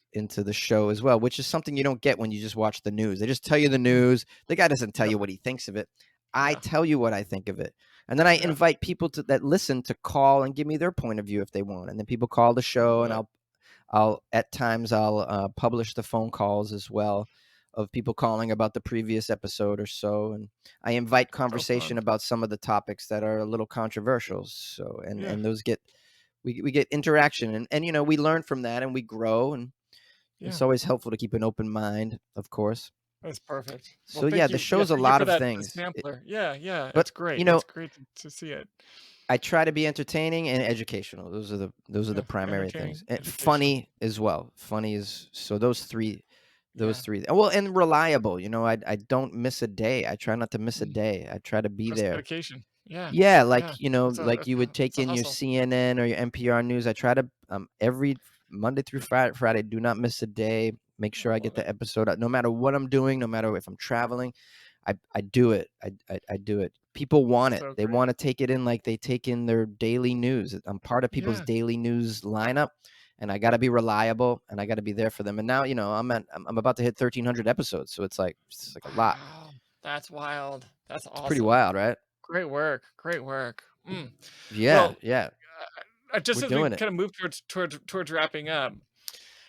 show as well, which is something you don't get when you just watch the news. They just tell you the
Mm,
news. The guy doesn't tell
yep.
you what he thinks of it. I
Yeah.
tell you what I think of it, and then I
Yeah.
invite people that listen to call and give me their point of view if they want. And then people call the
I
show,
love
and
it.
I'll at times I'll publish the phone calls as well of people calling about the previous episode or so, and I invite
So
conversation
fun.
about some of the topics that are a little controversial. So
Yeah.
and those get we get interaction, and we learn from that and we grow, and
Yeah.
It's always helpful to keep an open mind, of course.
That's perfect. Well,
So yeah,
thank
the
you. Yeah,
show's a
thank you
lot
for
of
that
things.
sampler. Yeah, yeah,
But
it's great.
you know,
It's great to see it.
I try to be entertaining and educational. Those are the
Yeah,
primary things.
entertaining,
And
educational.
funny as well. Funny is so those three. Those
Yeah.
three. Well, and reliable. I don't miss a day. I try not to miss a
Mm,
day. I try to be
that's
there.
dedication. Yeah,
Yeah,
yeah.
like like you would take
It's a
in your
hustle.
CNN or your NPR news. I try to every Monday through Friday, do not miss a day. Make sure
I
I
love
get
it.
the episode out, no matter what I'm doing, no matter if I'm traveling. I do it. I do it. People want it.
So
They
great.
want to take it in like they take in their daily news. I'm part of people's
Yeah.
daily news lineup, and I got to be reliable, and I got to be there for them. And now, I'm about to hit 1,300 episodes, so it's like a lot.
Wow. That's wild. That's
It's pretty
awesome.
wild, right?
Great work. Great work.
Yeah,
Well,
yeah.
just
We're
as we
doing it.
kind of move towards wrapping up,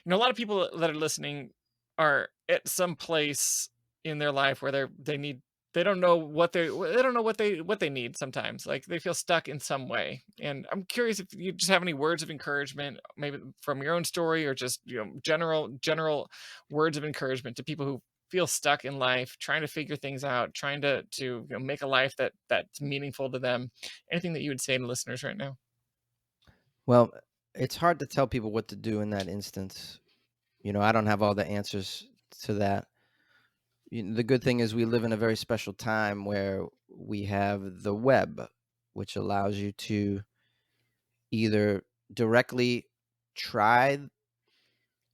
a lot of people that are listening are at some place in their life where they don't know what they need sometimes. Like they feel stuck in some way. And I'm curious if you just have any words of encouragement, maybe from your own story or just, general words of encouragement to people who feel stuck in life, trying to figure things out, trying to make a life that's meaningful to them. Anything that you would say to listeners right now?
Well, it's hard to tell people what to do in that instance. I don't have all the answers to that. The good thing is we live in a very special time where we have the web, which allows you to either directly try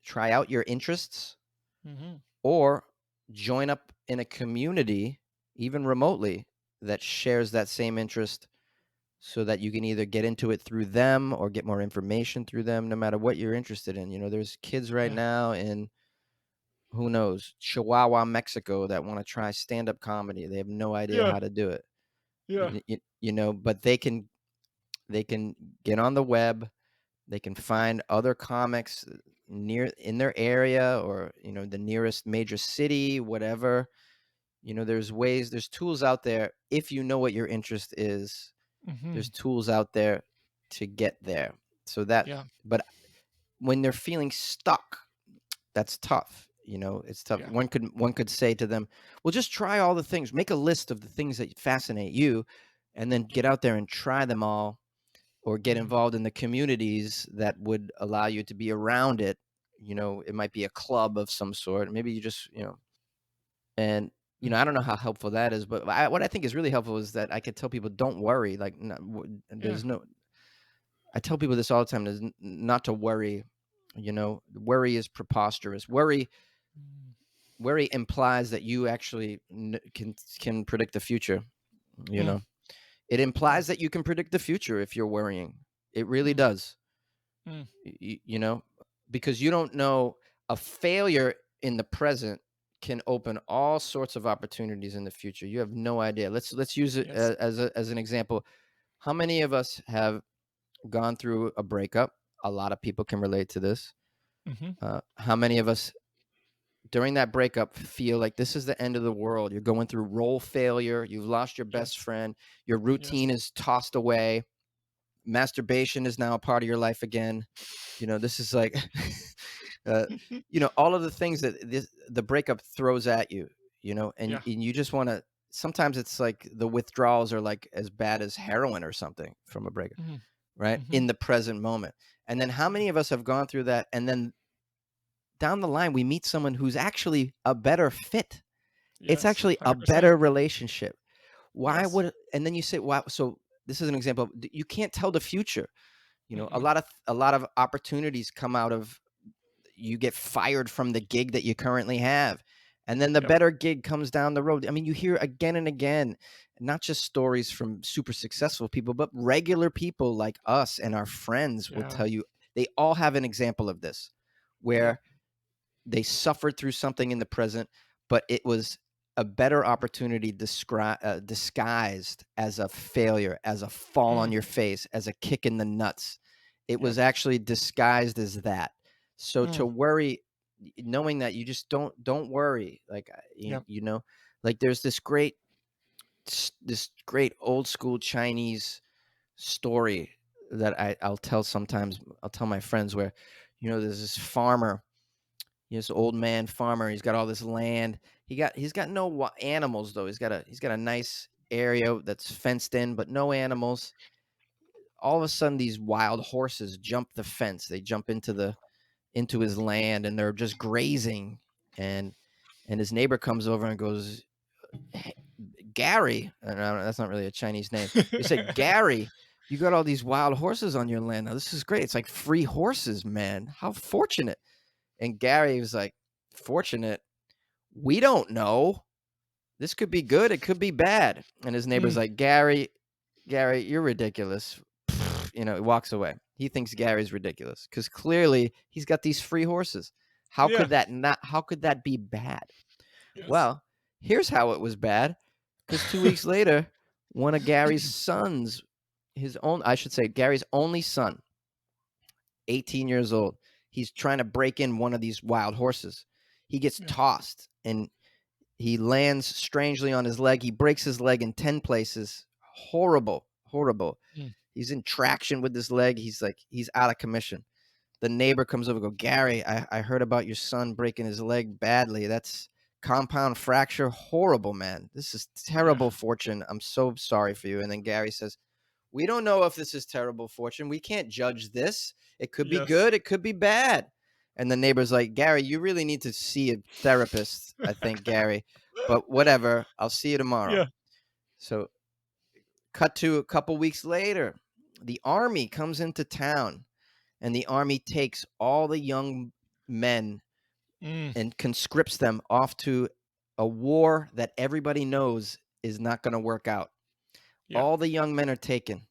try out your interests
Hmm.
or join up in a community, even remotely, that shares that same interest so that you can either get into it through them or get more information through them, no matter what you're interested in. There's kids right
Yeah.
now in, who knows, Chihuahua, Mexico, that want to try stand-up comedy. They have no idea
Yeah.
how to do it.
Yeah.
But they can get on the web. They can find other comics near in their area, or the nearest major city, whatever. There's tools out there. If you know what your interest is,
Hmm.
there's tools out there to get there. So that,
Yeah.
but when they're feeling stuck, that's tough. It's tough.
Yeah.
One could say to them, well, just try all the things, make a list of the things that fascinate you, and then get out there and try them all, or get
Mhm.
involved in the communities that would allow you to be around it. It might be a club of some sort. Maybe you just, and
Mm.
I don't know how helpful that is, but what I think is really helpful is that I could tell people, don't worry. Like,
Yeah.
there's no. I tell people this all the time. There's not to worry. Worry is preposterous.
Mm.
Worry implies that you actually can predict the future. You
Mm.
know, it
Yeah.
implies that you can predict the future if you're worrying. It really
Mm.
does.
Mm.
Because you don't know, a failure in the present can open all sorts of opportunities in the future. You have no idea. Let's use it
Yes.
as an example. How many of us have gone through a breakup? A lot of people can relate to this.
Mhm.
How many of us during that breakup feel like this is the end of the world? You're going through role failure. You've lost your best
Yes.
friend. Your
Yes.
routine is tossed away. Masturbation is now a part of your life again. This is like, uh, all of the things that the breakup throws at you,
Yeah.
and you just want to. Sometimes it's like the withdrawals are like as bad as heroin or something from a breakup,
Mhm.
right?
Mhm.
In the present moment. And then how
Yeah.
many of us have gone through that? And then down the line, we meet someone who's actually a better fit. It's
Yes.
actually a
100%.
better relationship. Why
Yes.
would, and then you say, wow. So this is an example. You can't tell the future. A
Mm-mm.
lot of opportunities come out of, you get fired from the gig that you currently have, and then the
Yep.
better gig comes down the road. I mean, you hear again and again, not just stories from super successful people, but regular people like us and our friends will
Yeah.
tell you, they all have an example of this,
Yep.
where they suffered through something in the present, but it was a better opportunity disguised as a failure, as a fall on
Mm.
your face, as a kick in the nuts. It was
Yep.
actually disguised as that. So to
Mm.
worry, knowing that, you just don't worry. Like,
Yep.
like there's this great old school Chinese story that I'll tell sometimes. I'll tell my friends, where there's this farmer, This old man farmer. He's got all this land. He's got no animals though. He's got a nice area that's fenced in, but no animals. All of a sudden, these wild horses jump the fence. They jump into his land, and they're just grazing. And his neighbor comes over and goes, "Hey, Gary," and that's not really a Chinese name. They said, "Gary, you got all these wild horses on your land. Now this is great. It's like free horses, man. How fortunate." And Gary was like, "Fortunate? We don't know. This could be good. It could be bad." And his neighbor's like, Gary, you're ridiculous." He walks away. He thinks Gary's ridiculous because clearly he's got these free horses. How
Yeah.
could that be bad?
Yes.
Well, here's how it was bad. Because 2 weeks later, one of Gary's sons, Gary's only son, 18 years old, he's trying to break in one of these wild horses. He gets tossed and he lands strangely on his leg. He breaks his leg in 10 places. Horrible. He's in traction with this leg. He's out of commission. The neighbor comes over and goes, "Gary, I heard about your son breaking his leg badly. That's compound fracture. Horrible, man. This is terrible fortune. I'm so sorry for you." And then Gary says, "We don't know if this is terrible fortune. We can't judge this. It could be good. It could be bad." And the neighbor's like, "Gary, you really need to see a therapist, I think, Gary. But whatever. I'll see you tomorrow."
Yeah.
So cut to a couple weeks later, the army comes into town. And the army takes all the young men and conscripts them off to a war that everybody knows is not going to work out.
Yeah.
All the young men are taken,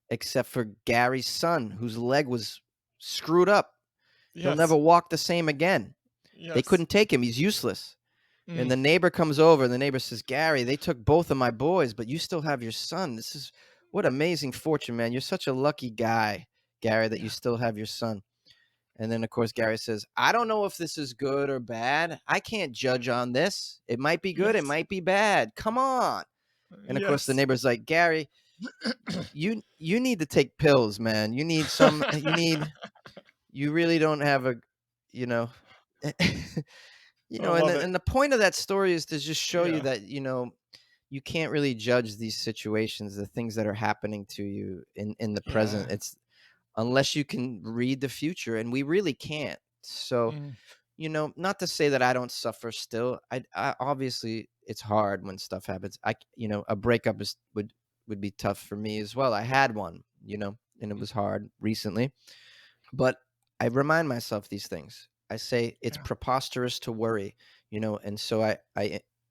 except for Gary's son, whose leg was screwed up. He'll never walk the same again. They couldn't take him. He's useless. And the neighbor comes over, and the neighbor says, "Gary, they took both of my boys, but you still have your son. What amazing fortune, man. You're such a lucky guy, Gary, that you still have your son." And then, of course, Gary says, "I don't know if this is good or bad. I can't judge on this. It might be good. It might be bad. Come on." And, of course, the neighbor's like, "Gary, you need to take pills, man. You really don't have a, you know." And the point of that story is to just show you that, you can't really judge these situations, the things that are happening to you in the present. It's unless you can read the future, and we really can't. So, not to say that I don't suffer still. I obviously it's hard when stuff happens. A breakup would be tough for me as well. I had one, and it was hard recently. But I remind myself these things. I say it's preposterous to worry, and so I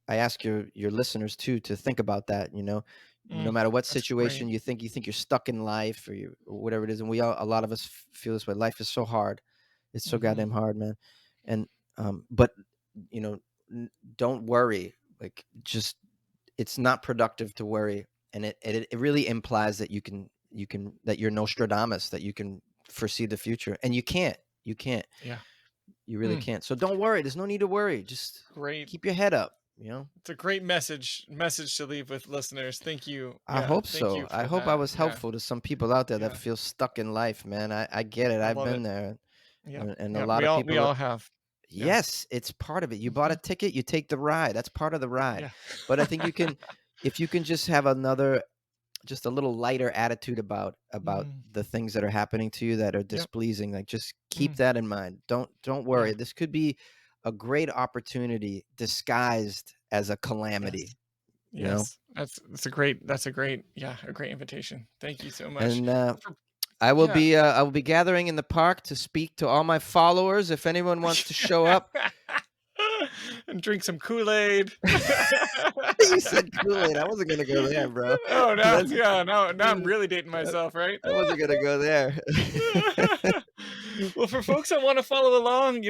ask your listeners too to think about that, no matter what situation you think you're stuck in life or whatever it is. And a lot of us feel this way. Life is so hard. It's so goddamn hard, man. And but don't worry. Like, just, it's not productive to worry. And it really implies that you can that you're Nostradamus, that you can foresee the future, and you can't.
Yeah.
You really can't. So don't worry. There's no need to worry. Just keep your head up.
It's a great message to leave with listeners. Thank you.
I hope
Thank
so.
you
I
for
hope I
that.
was helpful to some people out there that feel stuck in life, man. I get it.
I
I've
love
been
it.
there.
Yeah.
And a lot of people
we all have.
Yes, it's part of it. You bought a ticket, you take the ride. That's part of the ride.
Yeah.
But I think if you can just have just a little lighter attitude about the things that are happening to you that are displeasing, like, just keep that in mind. Don't worry.
Yeah.
This could be a great opportunity disguised as a calamity.
Yes. That's a great invitation. Thank you so much.
And I will be gathering in the park to speak to all my followers. If anyone wants to show up
and drink some Kool-Aid.
You said Kool-Aid. I wasn't gonna go there, bro.
Oh, now I'm really dating myself, right?
I wasn't gonna go there.
Well, for folks that want to follow along,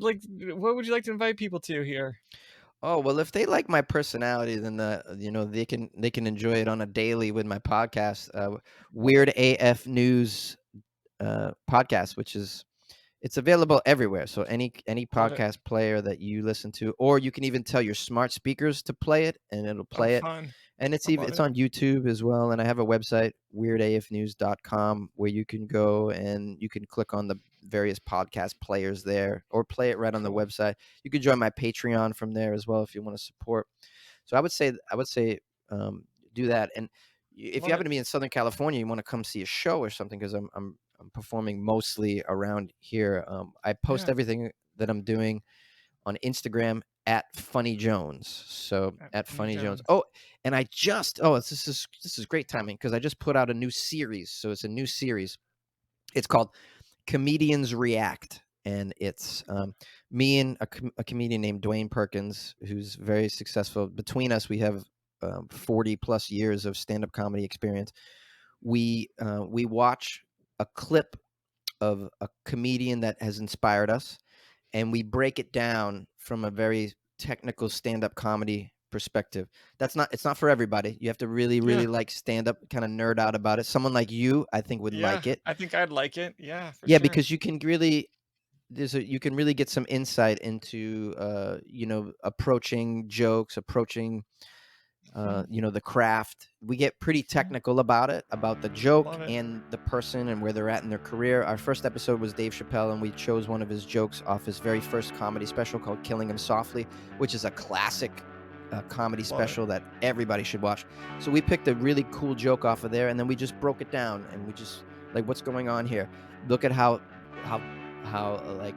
like, what would you like to invite people to here?
Oh, well, if they like my personality, then they can enjoy it on a daily with my podcast, Weird AF News podcast, which it's available everywhere. So any podcast player that you listen to, or you can even tell your smart speakers to play it, and it'll play it.
Fun.
And it's on YouTube as well. And I have a website, weirdafnews.com, where you can go and you can click on various podcast players there, or play it right on the
Cool.
website. You could join my Patreon from there as well if you want to support. So I would say do that. And if you
Love
happen
it.
to be in Southern California, you want to come see a show or something, because I'm performing mostly around here. I post
Yeah.
everything that I'm doing on Instagram at Funny Jones. So at
Funny
Funny Jones.
Jones.
Oh, and this is great timing, because I just put out a new series. So it's a new series. It's called Comedians React, and it's me and a comedian named Dwayne Perkins, who's very successful. Between us, we have 40 plus years of stand-up comedy experience. We watch a clip of a comedian that has inspired us, and we break it down from a very technical stand-up comedy perspective. It's not for everybody. You have to really
Yeah.
like stand-up, kind of nerd out about it. Someone like you, I think, would
Yeah.
like it.
I think I'd like it. Yeah, for
Yeah,
sure.
because you can really you can really get some insight into approaching jokes, approaching the craft. We get pretty technical about it, about the joke
Love it.
and the person and where they're at in their career. Our first episode was Dave Chappelle, and we chose one of his jokes off his very first comedy special called Killing Him Softly, which is a classic comedy
Love it.
special that everybody should watch. So we picked a really cool joke off of there, and then we just broke it down, and we just like, what's going on here? Look at how like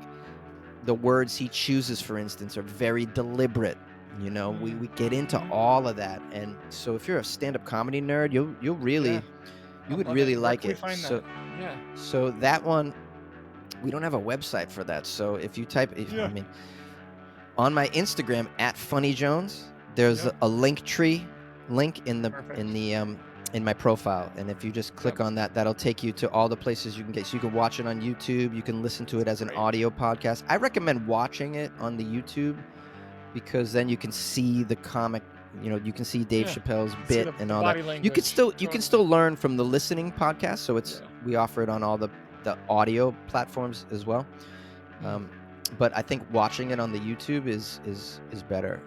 the words he chooses, for instance, are very deliberate. We get into all of that. And so if you're a stand-up comedy nerd, you'll really
Yeah.
you
I
would
love
really
it. Where
like
can we
it.
find
So
that? Yeah.
so that one, we don't have a website for that. So if you type,
Yeah.
on my Instagram at Funny Jones, there's
Yep.
a link tree link in
Perfect.
in my profile, and if you just click
Yep.
on that, that'll take you to all the places you can get. So you can watch it on YouTube, you can listen to it as an
Great.
audio podcast. I recommend watching it on the YouTube, because then you can see the comic. You can see Dave
Yeah.
Chappelle's
See
bit
the
and all that.
body
You can
language.
still
Totally.
learn from the listening podcast. So
Yeah.
we offer it on all the audio platforms as well. But I think watching it on the YouTube is better.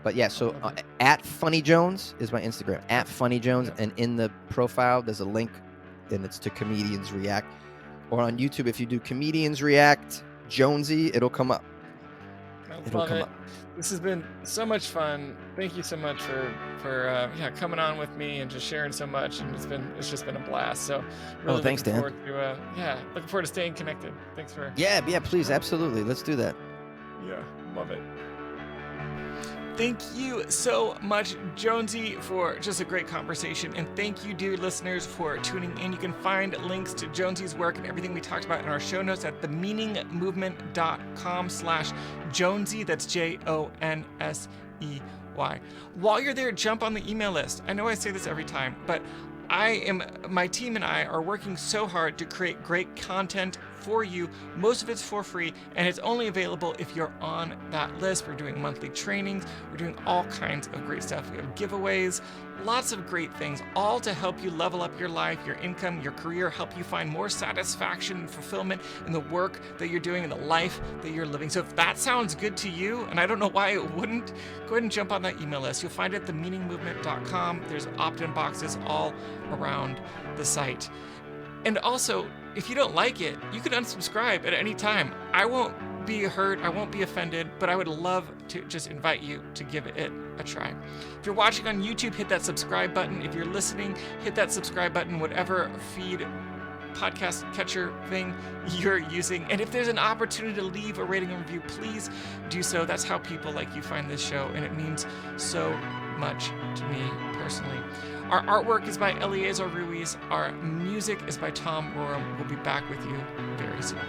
But yeah, so
love it.
at Funny Jones is my Instagram, at Funny Jones,
Yep.
and in the profile there's a link, and it's to Comedians React. Or on YouTube, if you do Comedians React Jonesy, it'll come up. It'll
Love
come
it.
up.
This has been so much fun. Thank you so much for coming on with me and just sharing so much. And it's just been a blast. So really
thanks, Dan.
looking forward to staying connected. Thanks for
Yeah, please, absolutely. Let's do that.
Yeah, love it. Thank you so much, Jonesy, for just a great conversation. And thank you, dear listeners, for tuning in. You can find links to Jonesy's work and everything we talked about in our show notes at themeaningmovement.com/Jonesy. That's JONSEY. While you're there, jump on the email list. I know I say this every time, but my team and I are working so hard to create great content for you. Most of it's for free, and it's only available if you're on that list. We're doing monthly trainings. We're doing all kinds of great stuff. We have giveaways, lots of great things, all to help you level up your life, your income, your career, help you find more satisfaction and fulfillment in the work that you're doing and the life that you're living. So if that sounds good to you, and I don't know why it wouldn't, go ahead and jump on that email list. You'll find it at themeaningmovement.com. There's opt-in boxes all around the site. And also, if you don't like it, you can unsubscribe at any time. I won't be hurt, I won't be offended, but I would love to just invite you to give it a try. If you're watching on YouTube, hit that subscribe button. If you're listening, hit that subscribe button, whatever feed podcast catcher thing you're using. And if there's an opportunity to leave a rating and review, please do so. That's how people like you find this show, and it means so much to me personally. Our artwork is by Eliezer Ruiz. Our music is by Tom Roram. We'll be back with you very soon.